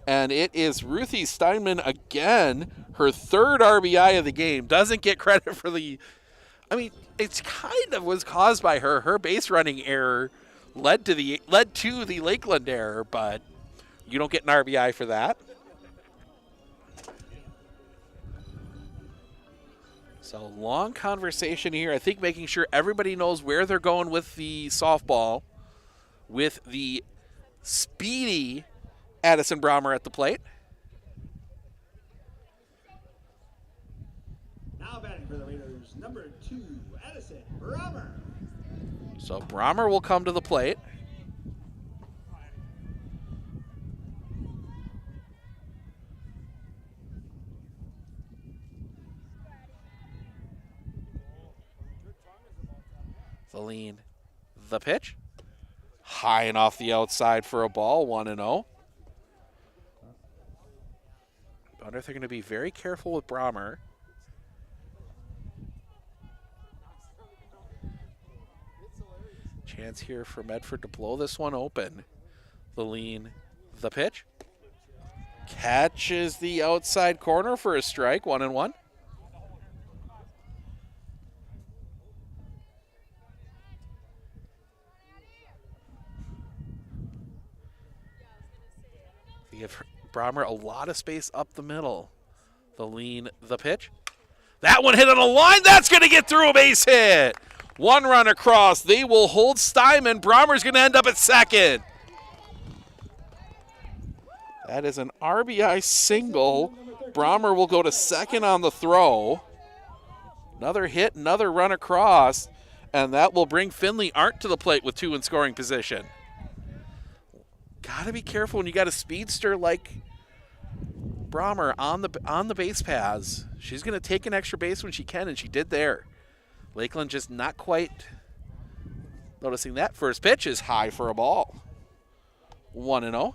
And it is Ruthie Steinman again, her 3rd RBI of the game. Doesn't get credit for the, I mean, it's kind of was caused by her. Her base running error led to the Lakeland error, but you don't get an RBI for that. So long conversation here. I think making sure everybody knows where they're going with the softball with the speedy Addison Brommer at the plate. Now batting for the Raiders, number 2, Addison Brommer. So Brommer will come to the plate. The lean, the pitch. High and off the outside for a ball, 1-0. I wonder if they're going to be very careful with Brommer. Chance here for Medford to blow this one open. The lean, the pitch. Catches the outside corner for a strike, 1-1. Give Brommer a lot of space up the middle. The lean, the pitch. That one hit on a line. That's going to get through a base hit. 1 run across. They will hold Steinman. Brommer's going to end up at second. That is an RBI single. Brommer will go to second on the throw. Another hit, another run across, and that will bring Finley Arndt to the plate with 2 in scoring position. Gotta be careful when you got a speedster like Brommer on the base paths. She's gonna take an extra base when she can, and she did there. Lakeland just not quite noticing that. First pitch is high for a ball. 1-0.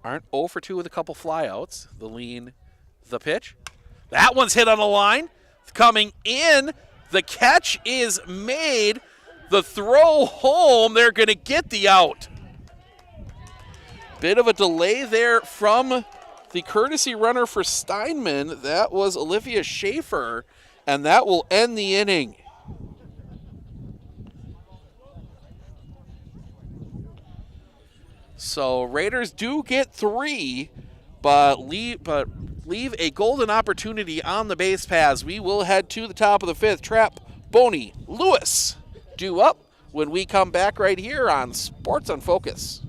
Arndt 0 for 2 with a couple flyouts. The lean, the pitch. That one's hit on the line. Coming in. The catch is made. The throw home. They're going to get the out. Bit of a delay there from the courtesy runner for Steinman. That was Olivia Schaefer, and that will end the inning. So Raiders do get 3, but leave a golden opportunity on the base paths. We will head to the top of the 5th. Trapp, Boney, Lewis due up when we come back right here on Sports on Focus.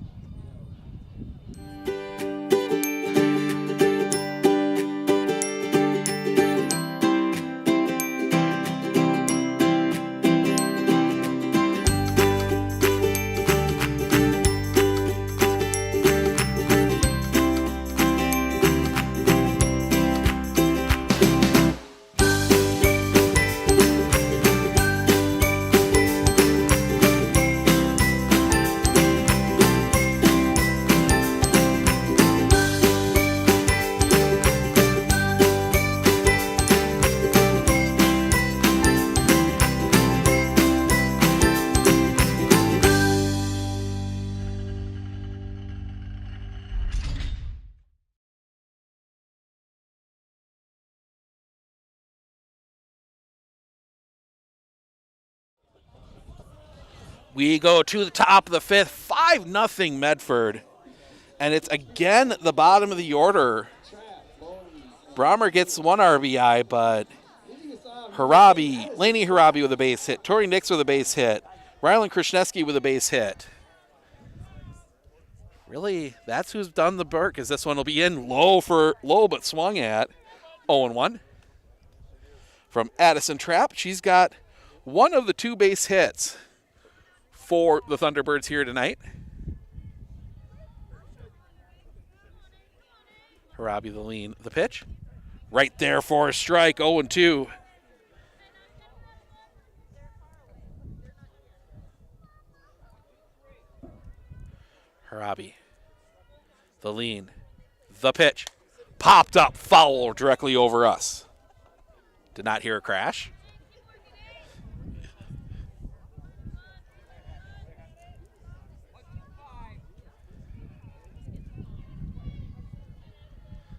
We go to the top of the 5th, 5-0 Medford. And it's again the bottom of the order. Brahmer gets 1 RBI, but Laney Harabi with a base hit. Tori Nix with a base hit. Rylan Krishneski with a base hit. Really, that's who's done the work, because this one will be in low but swung at. 0-1. From Addison Trapp, she's got 1 of the 2 base hits for the Thunderbirds here tonight. Harabi the lean, the pitch. Right there for a strike, 0-2. Harabi, the lean, the pitch. Popped up, foul directly over us. Did not hear a crash.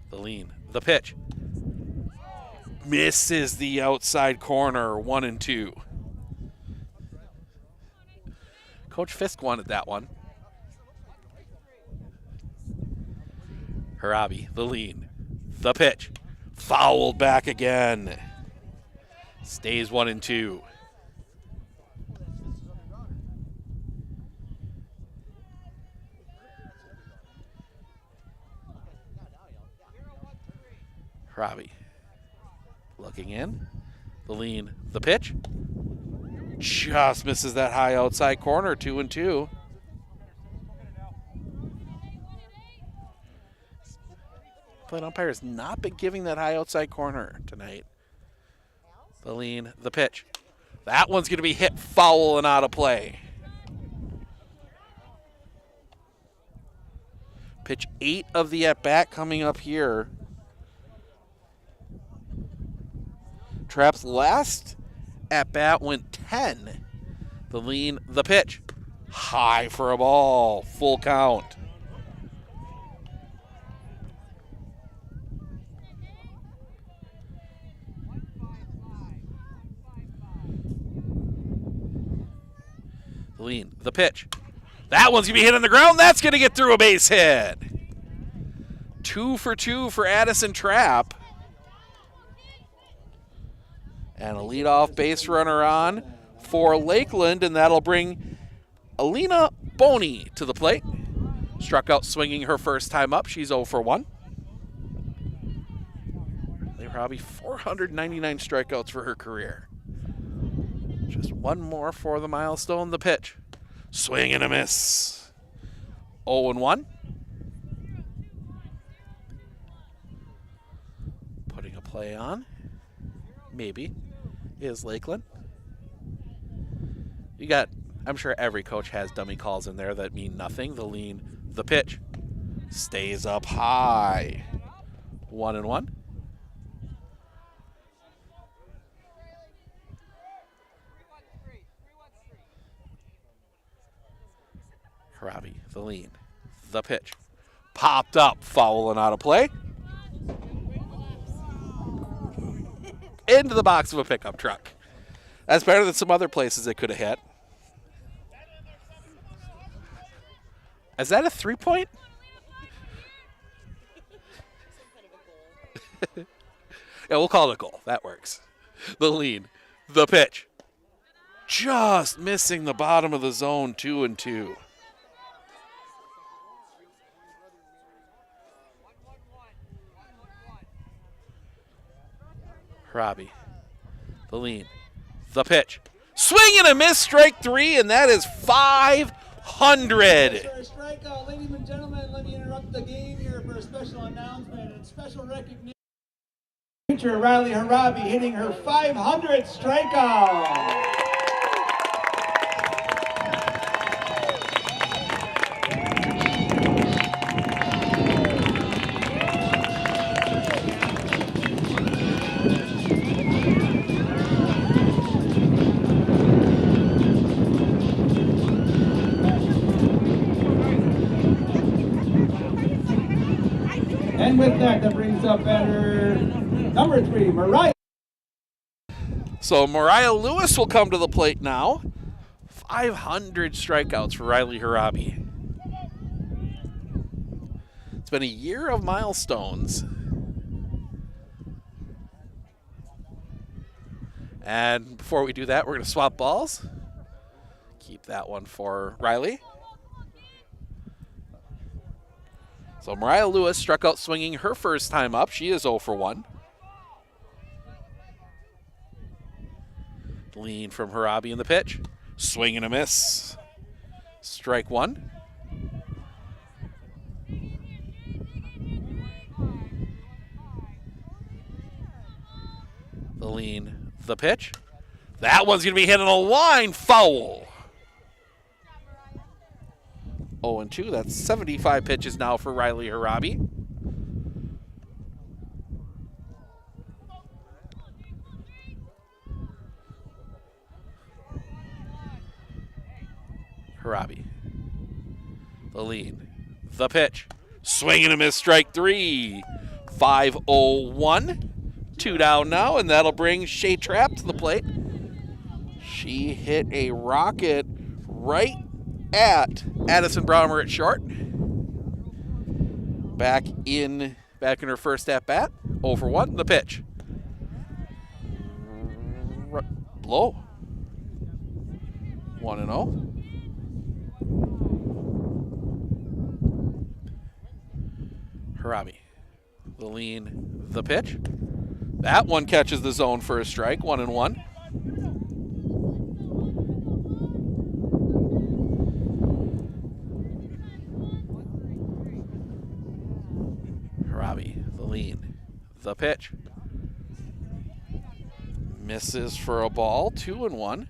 The lean, the pitch. Misses the outside corner, 1-2. Coach Fisk wanted that one. Harabi, the lean, the pitch. Fouled back again. Stays 1-2. Harabi looking in, the lean, the pitch. Just misses that high outside corner, 2-2. Plate umpire has not been giving that high outside corner tonight. The lean, the pitch. That one's going to be hit foul and out of play. Pitch 8 of the at-bat coming up here. Trapp's last at-bat went 10. The lean, the pitch. High for a ball, full count. The lean, the pitch. That one's going to be hit on the ground. That's going to get through a base hit. 2 for 2 for Addison Trapp. And a leadoff base runner on for Lakeland, and that'll bring Alina Boney to the plate. Struck out swinging her first time up. She's 0 for 1. They probably 499 strikeouts for her career. Just 1 more for the milestone. The pitch. Swing and a miss. 0-1. Putting a play on. Maybe. Is Lakeland. You got, I'm sure every coach has dummy calls in there that mean nothing. The lean, the pitch. Stays up high. 1-1. Harabi, the lean, the pitch. Popped up, foul and out of play. Into the box of a pickup truck. That's better than some other places it could have hit. Is that a 3-point? Yeah, we'll call it a goal. That works. The lead. The pitch. Just missing the bottom of the zone, 2-2. Robbie. The lead. The pitch. Swing and a miss, strike 3, and that is 500. For a strikeout, ladies and gentlemen, let me interrupt the game here for a special announcement and special recognition. Pitcher Riley Harabi hitting her 500th strikeout. And with that brings up batter number 3, Mariah. So Mariah Lewis will come to the plate now. 500 strikeouts for Riley Harabi. It's been a year of milestones. And before we do that, we're going to swap balls. Keep that one for Riley. So Mariah Lewis struck out swinging her first time up. She is 0 for 1. Lean from Harabi in the pitch. Swing and a miss. Strike 1. The lean, the pitch. That one's going to be hit on a line, foul. 0-2. That's 75 pitches now for Riley Harabi. Harabi. The lead. The pitch. Swing and a miss, strike 3. 5-0-1. 2 down now, and that'll bring Shea Trapp to the plate. She hit a rocket right at Addison Browmer at short. Back in her first at bat. 0 for 1. The pitch. Low. 1-0. Harabi. The lean. The pitch. That one catches the zone for a strike. 1-1. Harabi, the lean, the pitch. Misses for a ball, 2-1.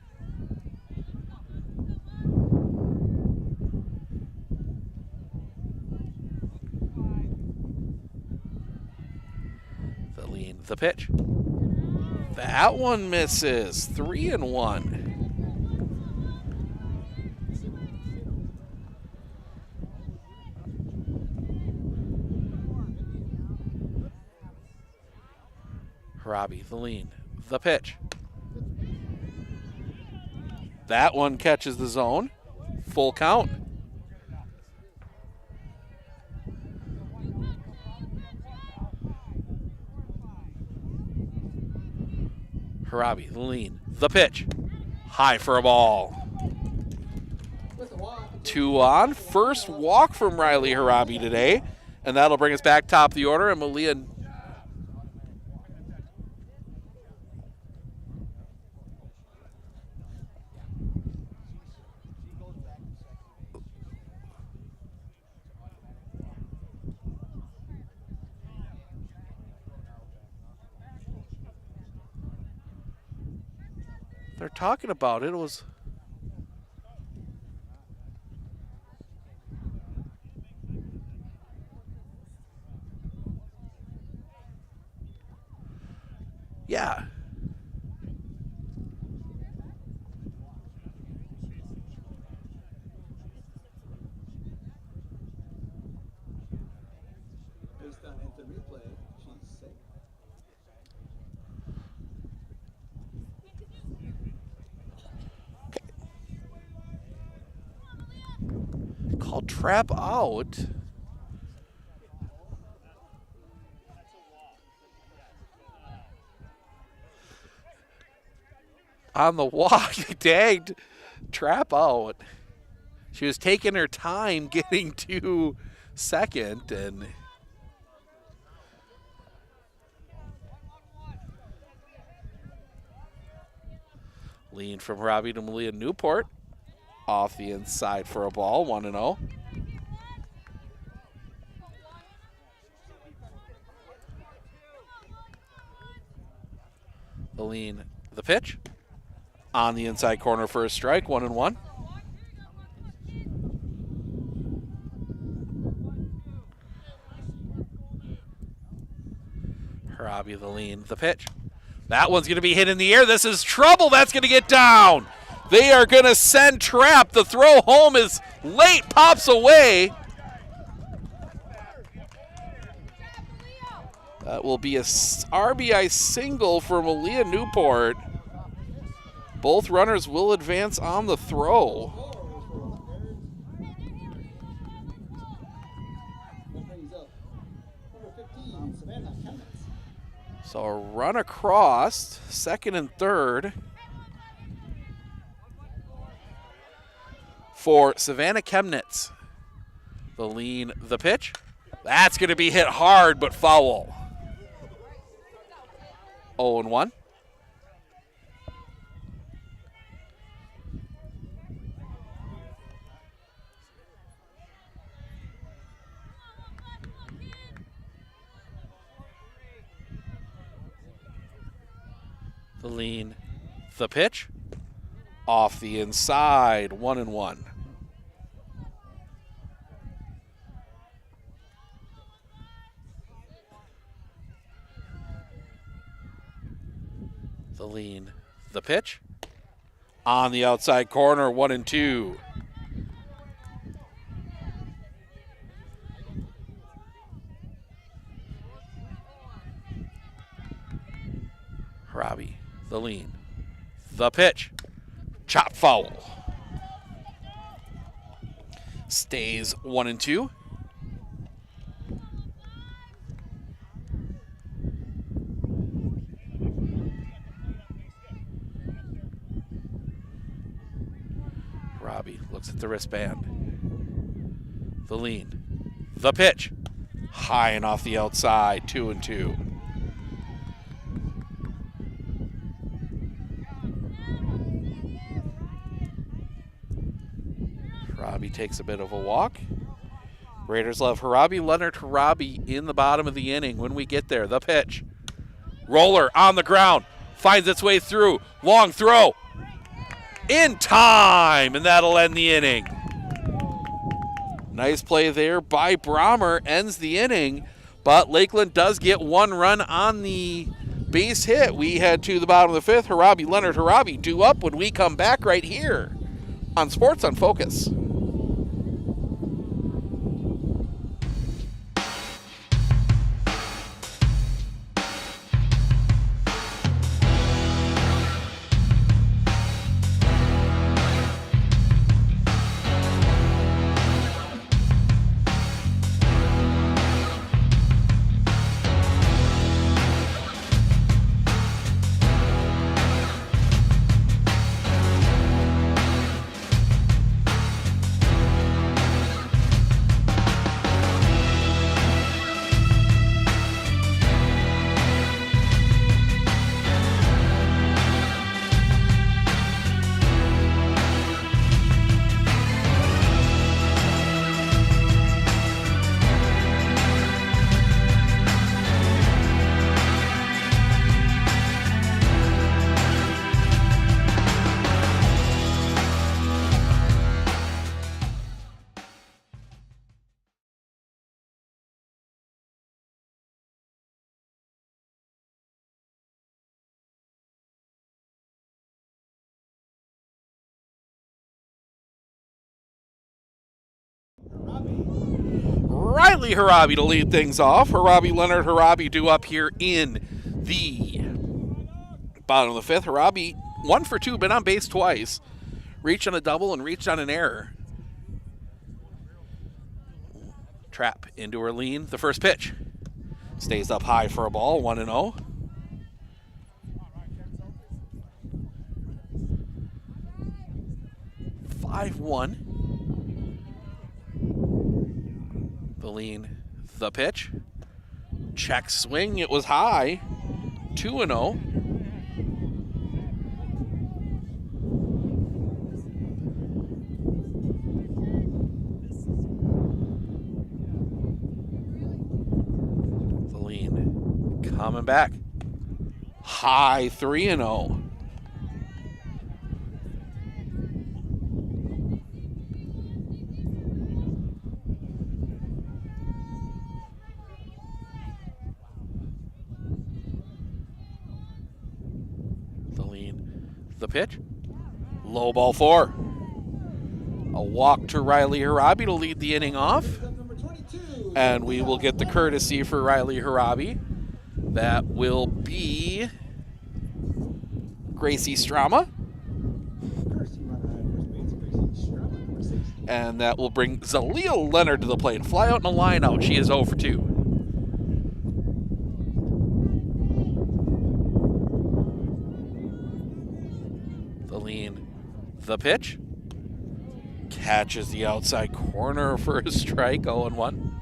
The lean, the pitch. That one misses, 3-1. Harabi, the lean, the pitch. That one catches the zone. Full count. Harabi, the lean, the pitch. High for a ball. 2 on. First walk from Riley Harabi today. And that'll bring us back top of the order. And Malia. They're talking about it. It was. Yeah. Based on the replay, she's safe. Called trap out. On the walk, tagged, trap out. She was taking her time getting to second, and lean from Robbie to Malia Newport. Off the inside for a ball, 1-0. The lean, the pitch. On the inside corner for a strike, 1-1. Harabi, the lean, the pitch. That one's going to be hit in the air. This is trouble. That's going to get down. They are going to send trap. The throw home is late, pops away. That will be a RBI single for Malia Newport. Both runners will advance on the throw. So a run across, second and third for Savannah Chemnitz. The lean, the pitch. That's going to be hit hard, but foul. 0-1. The lean, the pitch. Off the inside, 1-1. The lean, the pitch. On the outside corner, 1-2. Robbie, the lean, the pitch. Chop foul. Stays 1-2. Robbie looks at the wristband. The lean, the pitch. High and off the outside, 2-2. Harabi takes a bit of a walk. Raiders love Harabi. Leonard Harabi in the bottom of the inning when we get there. The pitch. Roller on the ground. Finds its way through. Long throw. In time, and that'll end the inning. Nice play there by Brahmer. Ends the inning, but Lakeland does get one run on the base hit. We head to the bottom of the fifth. Harabi, Leonard Harabi due up when we come back right here on Sports on Focus. Riley Harabi to lead things off. Harabi, Leonard Harabi due up here in the bottom of the fifth. Harabi 1 for 2, been on base twice. Reached on a double and reached on an error. Trap into her lean. The first pitch. Stays up high for a ball, 1-0. The lean, the pitch. Check swing, it was high. 2-0. The lean coming back. High 3-0. The pitch. Low ball 4. A walk to Riley Harabi to lead the inning off. And we will get the courtesy for Riley Harabi. That will be Gracie Strama. And that will bring Zaleel Leonard to the plate. Fly out and a line out. She is 0 for 2. The pitch. Catches the outside corner for a strike, 0-1.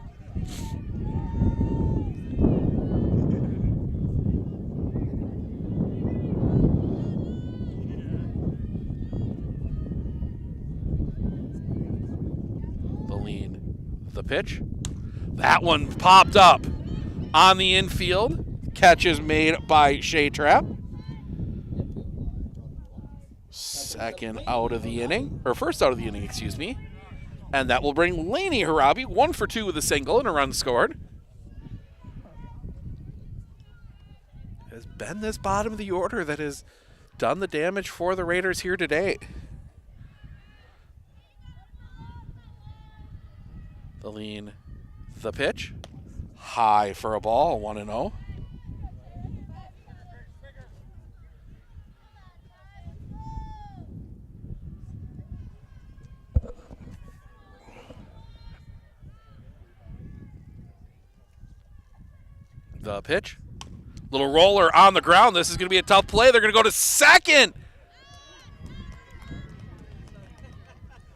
The lean. The pitch. That one popped up on the infield. Catch is made by Shea Trap. Second out of the inning, or first out of the inning, excuse me. And that will bring Lainey Harabi 1 for 2 with a single and a run scored. It has been this bottom of the order that has done the damage for the Raiders here today. The lean, the pitch. High for a ball, 1-0. The pitch. Little roller on the ground. This is going to be a tough play. They're going to go to second.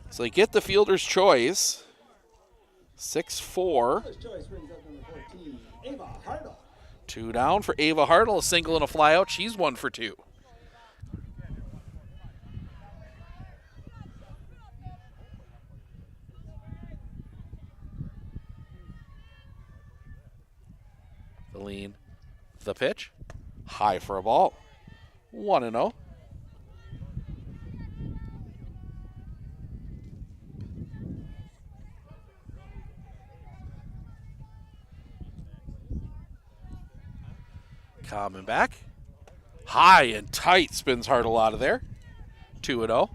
So they get the fielder's choice. 6-4. 2 down for Ava Hartle. A single and a fly out. She's 1 for 2. The lean, the pitch, high for a ball, 1-0. Coming back, high and tight, spins Hartle out of there, 2-0.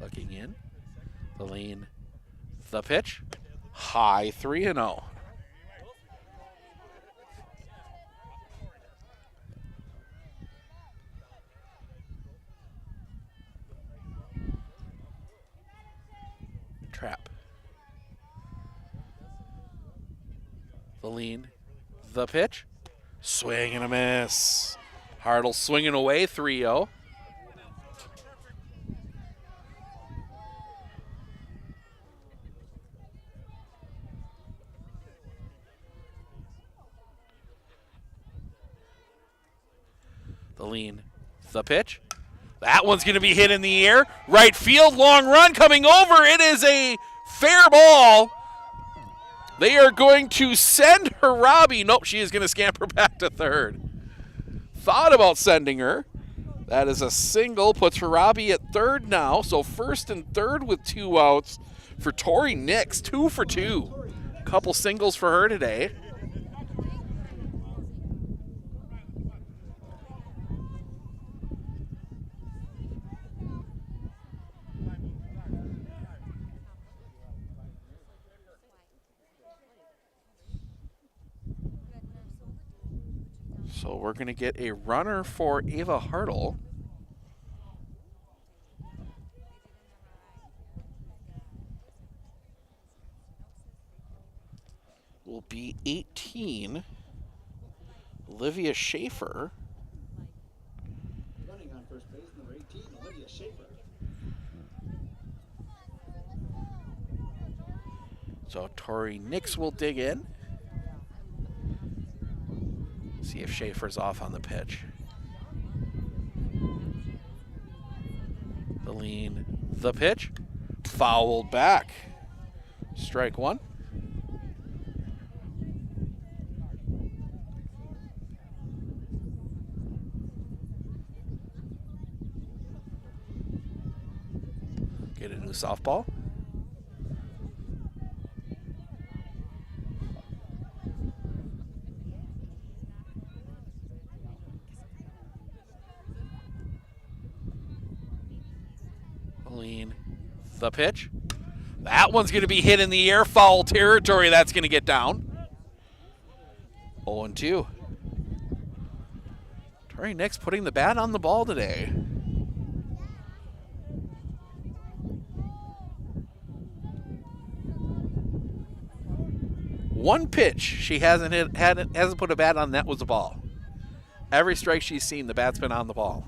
Looking in, the lean, the pitch, high 3-0. Trap. The lean, the pitch, swing and a miss. Hartle swinging away, 3-0. The lean, the pitch. That one's going to be hit in the air. Right field, long run coming over. It is a fair ball. They are going to send Harabi. Nope, she is going to scamper back to third. Thought about sending her. That is a single, puts Harabi at third now. So first and third with 2 outs for Tori Nix, 2 for 2. Couple singles for her today. So we're going to get a runner for Ava Hartle. Will be 18, Olivia Schaefer. Running on first base, number 18, Olivia Schaefer. So Tori Nix will dig in. See if Schaefer's off on the pitch. The lean, the pitch. Fouled back. Strike one. Get a new softball. Lean, the pitch. That one's going to be hit in the air, foul territory. That's going to get down. 0-2. Tori Nix putting the bat on the ball today. One pitch she hasn't put a bat on, that was a ball. Every strike she's seen, the bat's been on the ball.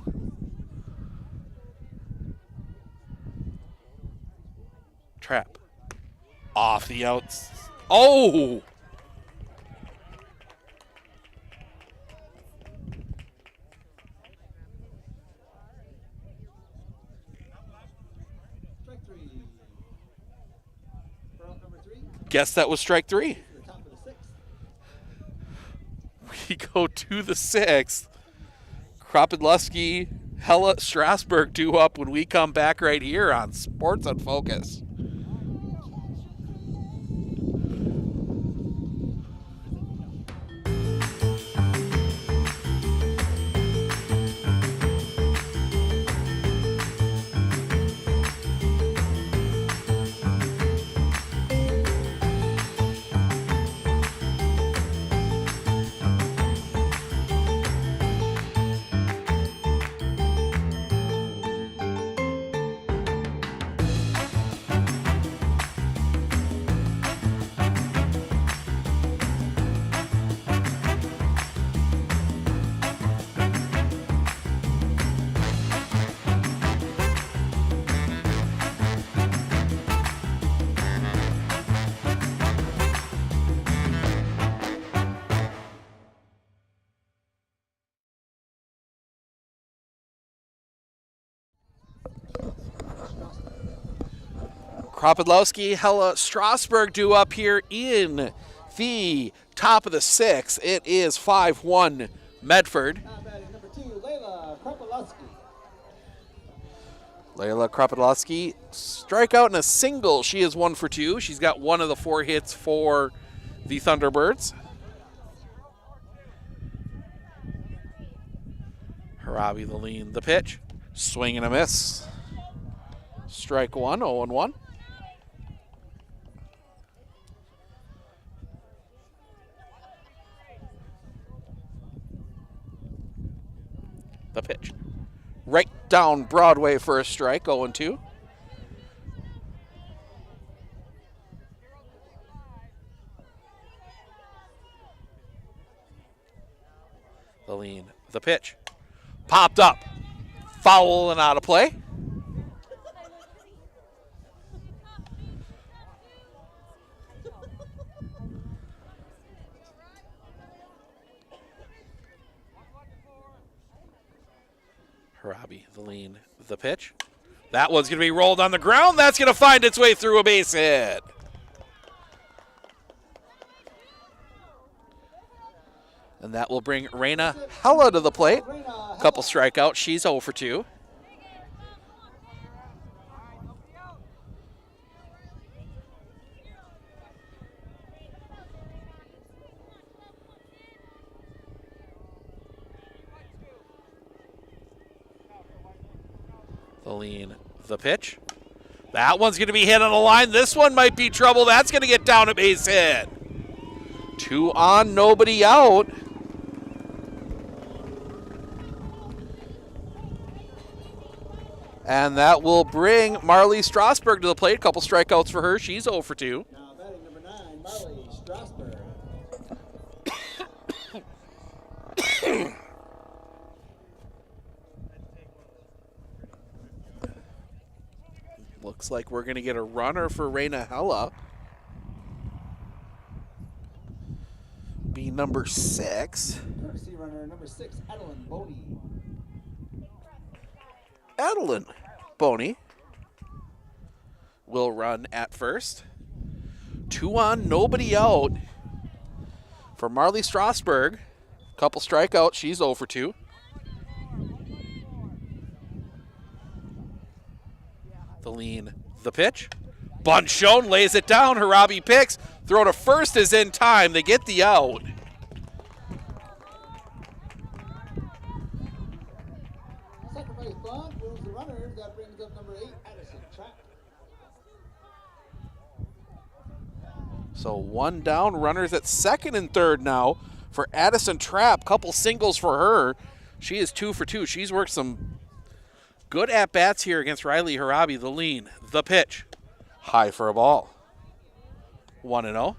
Trap. Off the outs. Oh! Strike three. For out number 3. Guess that was strike 3. To the top of the 6th. We go to the 6th. Kropidlewski, Hella Strasburg due up when we come back right here on Sports on Focus. Kropidlewski, Hella Strasburg due up here in the top of the 6th. It is 5-1 Medford. Now batting number 2, Layla Kropidlewski. Layla Kropidlewski, strikeout in a single. She is 1 for 2. She's got one of the 4 hits for the Thunderbirds. Harabi the lean, the pitch. Swing and a miss. Strike 1, 0-1. The pitch. Right down Broadway for a strike, 0-2. The lean, the pitch. Popped up. Foul and out of play. Harabi, the lean, the pitch. That one's going to be rolled on the ground. That's going to find its way through a base hit. And that will bring Raina Hella to the plate. Couple strikeouts. She's 0 for 2. The lean, the pitch. That one's going to be hit on the line. This one might be trouble. That's going to get down a base hit. 2 on, nobody out. And that will bring Marley Strasberg to the plate. A couple strikeouts for her. She's 0 for 2. Now batting number 9, Marley Strasberg. Looks like we're going to get a runner for Reina Hella. Be number 6. Courtesy runner number 6, Adeline Boney. Adeline Boney will run at first. 2 on, nobody out for Marley Strasberg. Couple strikeouts, she's 0 for 2. The lean, the pitch. Bunt shown, lays it down. Harabi picks. Throw to first is in time. They get the out. Second base bunt moves the runners. That brings up number 8, Addison Trapp. So 1 down, runners at second and third now for Addison Trapp. Couple singles for her. She is 2 for 2. She's worked some good at-bats here against Riley Harabi. The lean, the pitch. High for a ball. 1-0.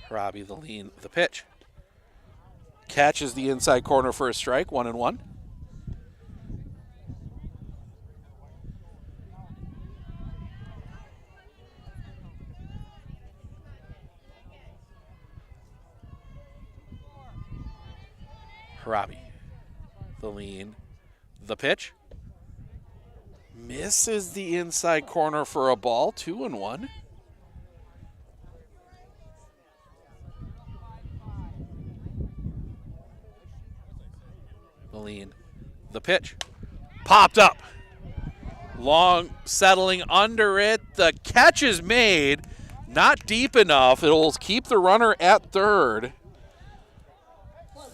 Harabi, the lean, the pitch. Catches the inside corner for a strike. 1-1. Harabi, the lean, the pitch. Misses the inside corner for a ball. 2-1. The lean, the pitch. Popped up. Long settling under it. The catch is made. Not deep enough. It'll keep the runner at third.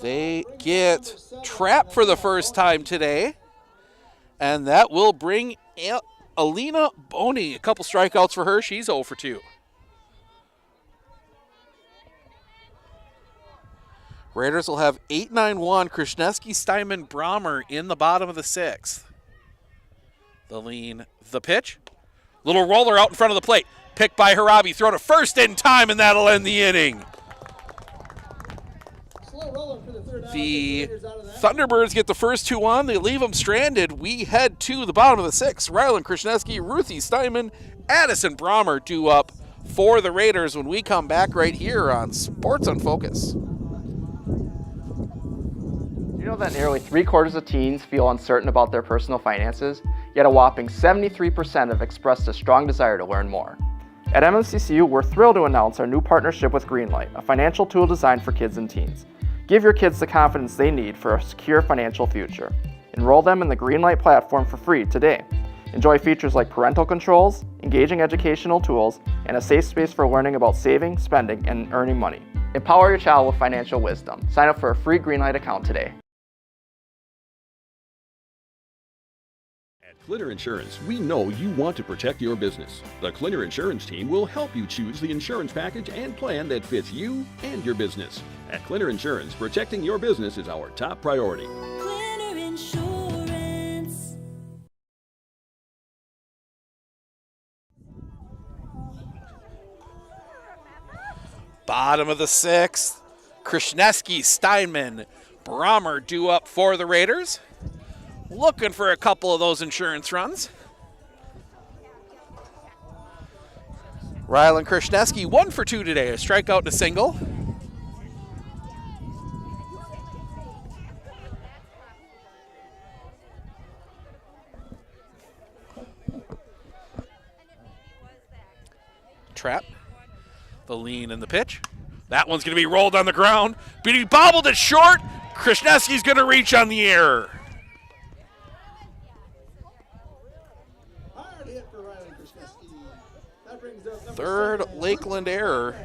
They get trapped for the first time today. And that will bring Alina Boney. A couple strikeouts for her. She's 0 for 2. Raiders will have 8-9-1. Krishneski, Steinman, Brahmer in the bottom of the 6th. The lean, the pitch. Little roller out in front of the plate. Picked by Harabi. Throw to first in time, and that'll end the inning. The Thunderbirds get the first 2 on. They leave them stranded. We head to the bottom of the 6th. Rylan Krishneski, Ruthie Steinman, Addison Brahmer due up for the Raiders when we come back right here on Sports on Focus. You know that nearly 3/4 of teens feel uncertain about their personal finances, yet a whopping 73% have expressed a strong desire to learn more. At MMCCU, we're thrilled to announce our new partnership with Greenlight, a financial tool designed for kids and teens. Give your kids the confidence they need for a secure financial future. Enroll them in the Greenlight platform for free today. Enjoy features like parental controls, engaging educational tools, and a safe space for learning about saving, spending, and earning money. Empower your child with financial wisdom. Sign up for a free Greenlight account today. At Clinner Insurance, we know you want to protect your business. The Clinner Insurance team will help you choose the insurance package and plan that fits you and your business. At Clinner Insurance, protecting your business is our top priority. Clinner Insurance. Bottom of the 6th. Krishneski, Steinman, Brahmer due up for the Raiders. Looking for a couple of those insurance runs. Rylan Krishneski, 1 for 2 today. A strikeout and a single. Trap. The lean and the pitch. That one's going to be rolled on the ground. But he bobbled it short. Krishneski's going to reach on the air. Third Lakeland error.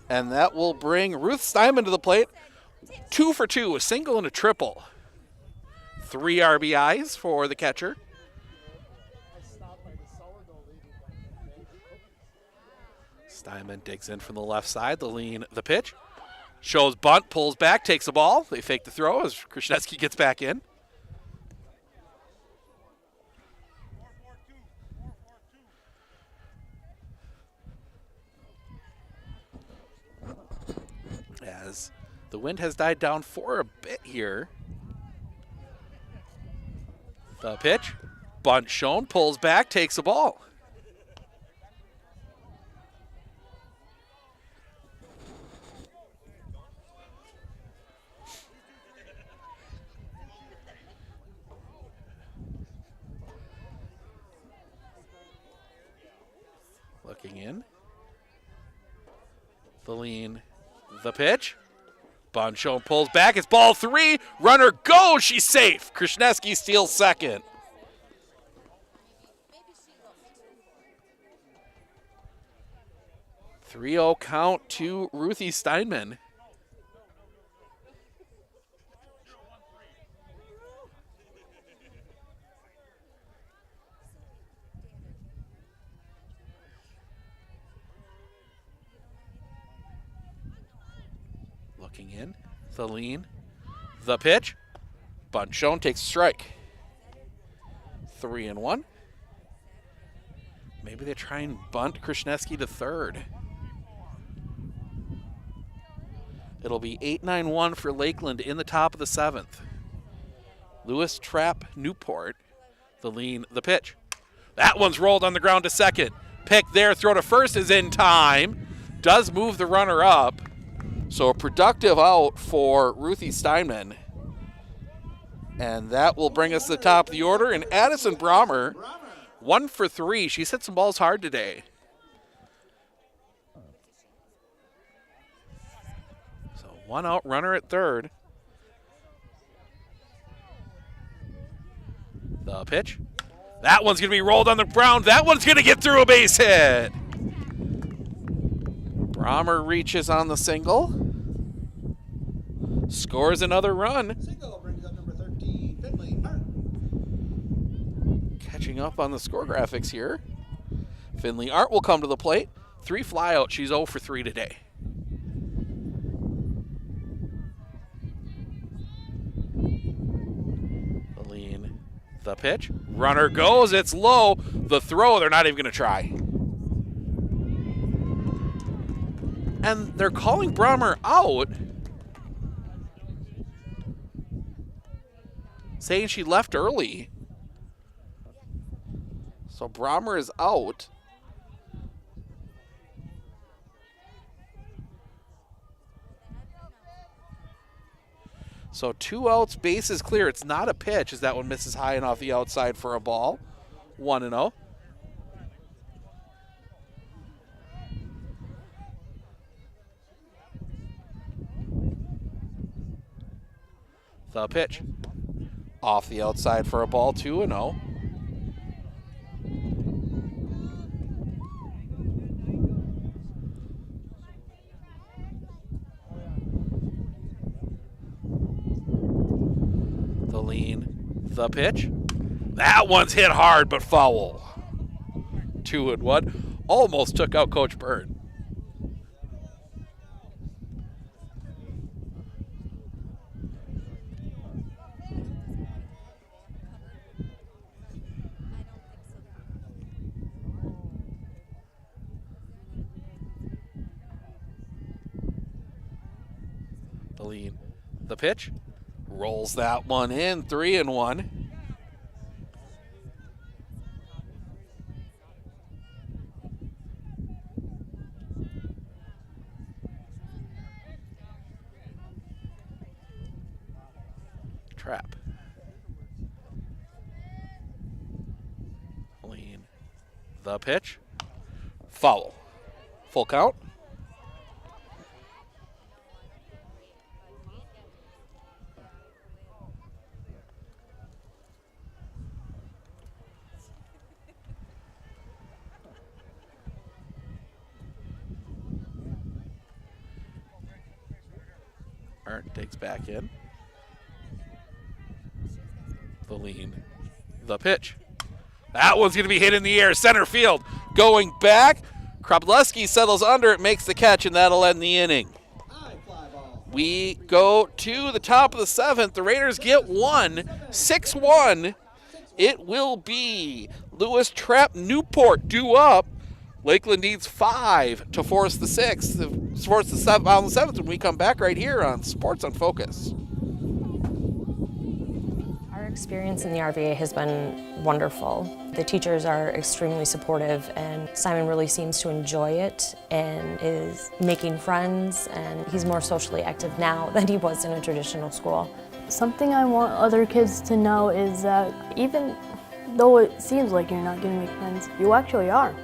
And that will bring Ruth Steinman to the plate. 2 for 2, a single and a triple. 3 RBIs for the catcher. Steinman digs in from the left side. The lean, the pitch. Shows bunt, pulls back, takes the ball. They fake the throw as Krasniewski gets back in. As the wind has died down for a bit here. The pitch. Bunt shown, pulls back, takes the ball. Looking in. The lean. The pitch. Bunt shown, pulls back. It's ball 3. Runner goes. She's safe. Krasniewski steals second. .3-0 count to Ruthie Steinman. Looking in, the lean, the pitch. Bunt shown, takes a strike. 3-1. Maybe they try and bunt Krasniewski to third. It'll be 8-9-1 for Lakeland in the top of the 7th. Lewis Trapp Newport, the lean, the pitch. That one's rolled on the ground to second. Pick there, throw to first is in time. Does move the runner up. So a productive out for Ruthie Steinman. And that will bring us to the top of the order. And Addison Brommer, 1 for 3. She's hit some balls hard today. So 1 out, runner at third. The pitch. That one's going to be rolled on the ground. That one's going to get through a base hit. Brommer reaches on the single. Scores another run. Single brings up number 13, Finley Hart. Catching up on the score graphics here. Finley Art will come to the plate. 3 flyouts. She's 0 for 3 today. The lean, the pitch. Runner goes. It's low. The throw, they're not even going to try. And they're calling Brommer out, saying she left early. So Brommer is out. So 2 outs, bases clear. It's not a pitch as that one misses high and off the outside for a ball. 1-0. The pitch. Off the outside for a ball, 2-0. The lean, the pitch. That one's hit hard but foul. 2-1. Almost took out Coach Bird. The lean, the pitch. Rolls that one in, 3-1. Trap. Lean, the pitch. Foul. Full count. Art takes back in. The lean, the pitch. That one's going to be hit in the air, center field. Going back, Krableski settles under it, makes the catch, and that'll end the inning. High fly ball. We go to the top of the 7th. The Raiders get one, 6-1. It will be Lewis Trapp Newport due up. Lakeland needs 5 to force the 6th, force the 7th on the 7th when we come back right here on Sports on Focus. Our experience in the RVA has been wonderful. The teachers are extremely supportive, and Simon really seems to enjoy it and is making friends, and he's more socially active now than he was in a traditional school. Something I want other kids to know is that even though it seems like you're not going to make friends, you actually are.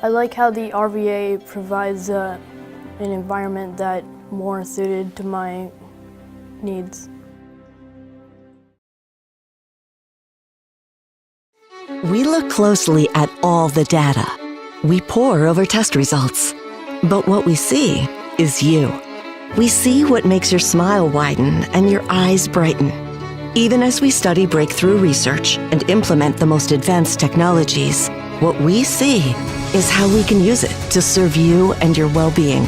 I like how the RVA provides an environment that more suited to my needs. We look closely at all the data. We pore over test results. But what we see is you. We see what makes your smile widen and your eyes brighten. Even as we study breakthrough research and implement the most advanced technologies, what we see is how we can use it to serve you and your well-being.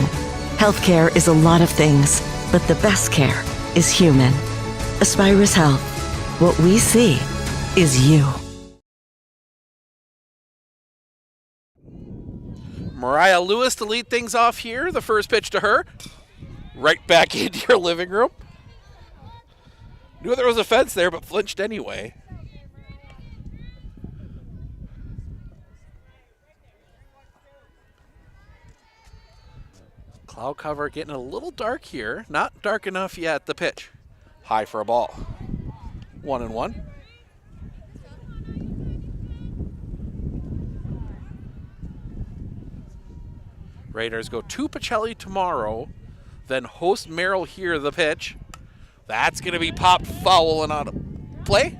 Healthcare is a lot of things, but the best care is human. Aspirus Health. What we see is you. Mariah Lewis to lead things off here. The first pitch to her. Right back into your living room. Knew there was a fence there, but flinched anyway. Cloud cover getting a little dark here. Not dark enough yet. The pitch. High for a ball. 1-1. Raiders go to Pacelli tomorrow, then host Merrill here. The pitch. That's going to be popped foul and out of play.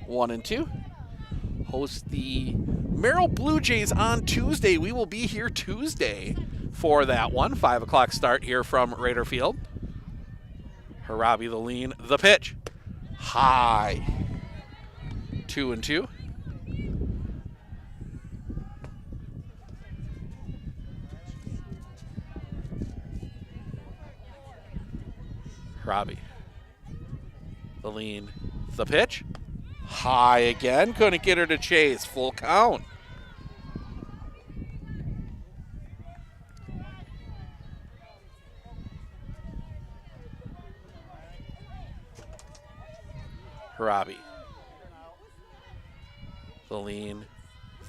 1-2. Host the Merrill Blue Jays on Tuesday. We will be here Tuesday for that one. 5 o'clock start here from Raider Field. Harabi the lean. The pitch. High. 2-2. Robbie. The lean. The pitch. High again. Couldn't get her to chase. Full count. Robbie. The lean.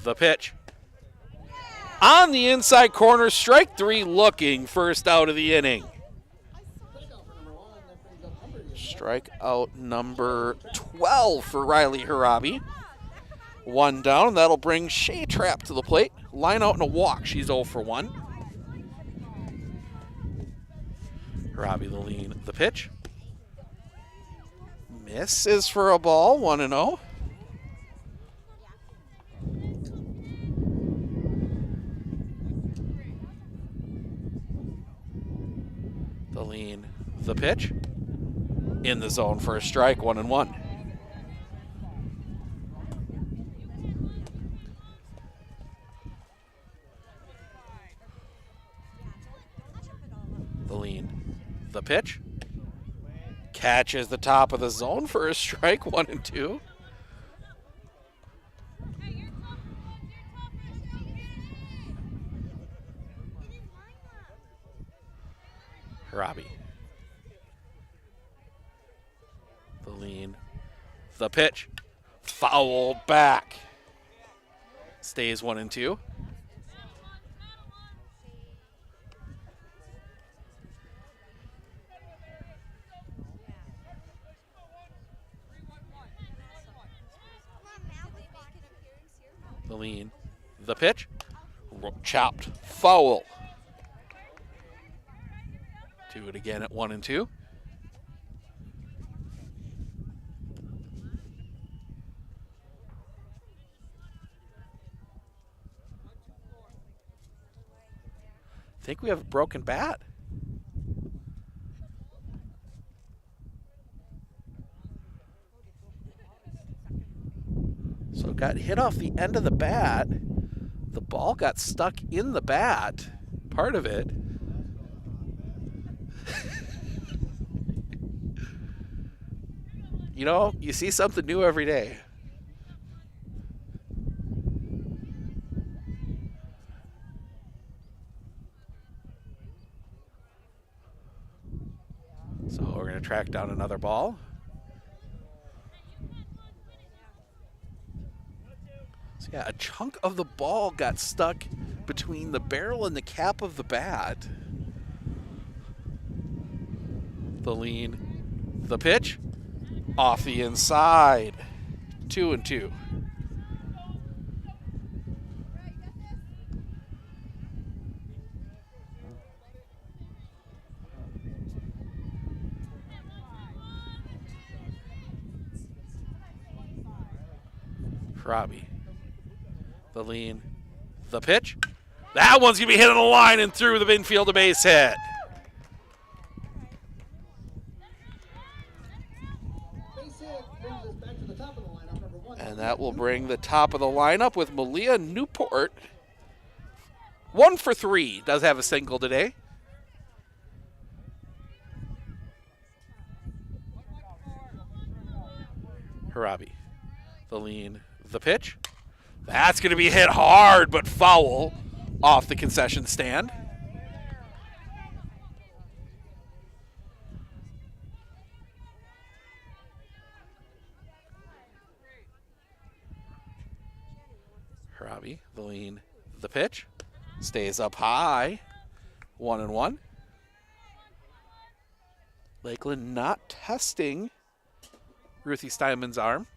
The pitch. On the inside corner. Strike 3 looking. First out of the inning. Strikeout number 12 for Riley Harabi. 1 down. That'll bring Shea Trapp to the plate. Line out and a walk. She's 0 for 1. Harabi the lean. The pitch. Misses for a ball. 1-0. The lean. The pitch. In the zone for a strike. 1-1. The lean. The pitch. Catches the top of the zone for a strike. 1-2. Robbie. The lean. The pitch. Fouled back. Stays 1-2. The lean. The pitch. Chopped. Foul. Do it again at 1-2. I think we have a broken bat. So it got hit off the end of the bat. The ball got stuck in the bat, part of it. You know, you see something new every day. So we're going to track down another ball. So yeah, a chunk of the ball got stuck between the barrel and the cap of the bat. The lean, the pitch, off the inside. 2-2. Robbie. The lean. The pitch. That one's going to be hit on the line and through the infield, a base hit. And that will bring the top of the lineup with Malia Newport. 1 for 3. Does have a single today. Harabi. The lean. The pitch. That's going to be hit hard but foul off the concession stand. Harabi, the lean, the pitch. Stays up high. 1-1. Lakeland not testing Ruthie Steinman's arm.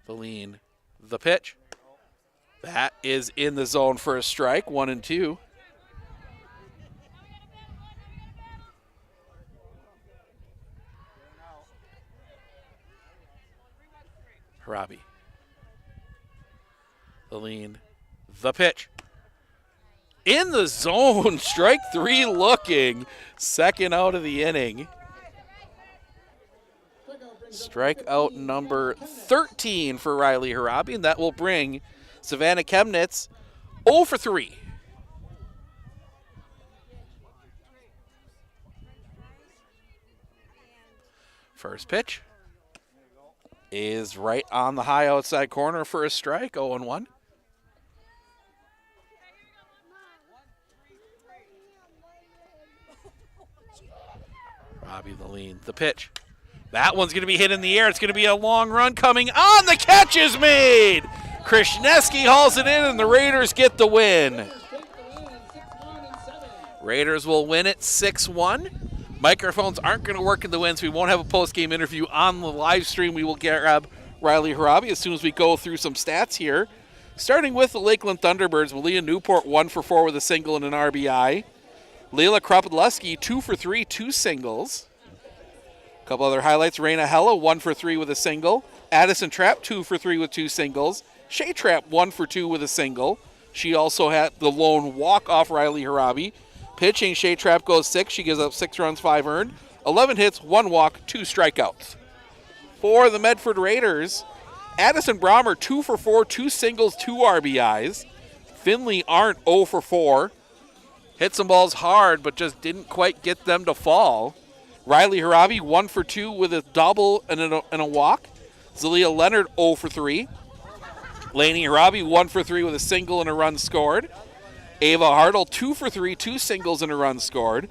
The lean, the pitch. That is in the zone for a strike, 1-2. Harabi. The lean, the pitch. In the zone, strike 3 looking. Second out of the inning. Strikeout number 13 for Riley Harabi, and that will bring Savannah Chemnitz 0 for 3. First pitch is right on the high outside corner for a strike, 0-1. Robbie the lean, the pitch. That one's going to be hit in the air. It's going to be a long run coming on. The catch is made. Krishneski hauls it in, and the Raiders get the win. Raiders will win it 6-1. Microphones aren't going to work in the win, so we won't have a post-game interview on the live stream. We will grab Riley Harabi as soon as we go through some stats here. Starting with the Lakeland Thunderbirds, Malia Newport 1 for 4 with a single and an RBI. Leila Kropodleski 2 for 3, 2 singles. A couple other highlights. Raina Hella 1 for 3 with a single. Addison Trapp 2 for 3 with 2 singles. Shea Trapp 1 for 2 with a single. She also had the lone walk off Riley Harabi. Pitching, Shea Trapp goes 6. She gives up 6 runs, 5 earned. 11 hits, 1 walk, 2 strikeouts. For the Medford Raiders, Addison Brommer 2 for 4, 2 singles, 2 RBIs. Finley Arndt 0 for 4. Hit some balls hard, but just didn't quite get them to fall. Riley Harabi 1 for 2 with a double and a walk. Zalia Leonard 0 for 3. Lainey Harabi 1 for 3 with a single and a run scored. Ava Hartle 2 for 3, 2 singles and a run scored.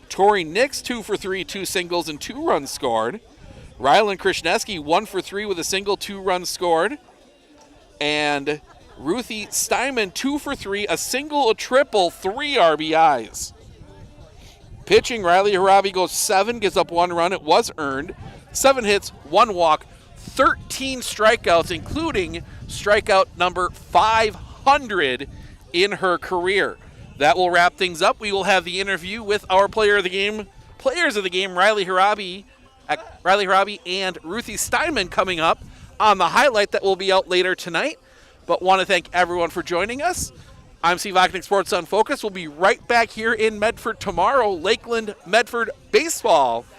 Tori Nix 2 for 3, 2 singles and 2 runs scored. Rylan Krishneski 1 for 3 with a single, 2 runs scored. And Ruthie Steinman 2 for 3, a single, a triple, 3 RBIs. Pitching, Riley Harabi goes 7, gives up 1 run. It was earned. 7 hits, 1 walk, 13 strikeouts, including strikeout number 500 in her career. That will wrap things up. We will have the interview with our players of the game, Riley Harabi and Ruthie Steinman coming up on the highlight that will be out later tonight. But want to thank everyone for joining us. I'm Steve Ocknick, Sports on Focus. We'll be right back here in Medford tomorrow. Lakeland Medford baseball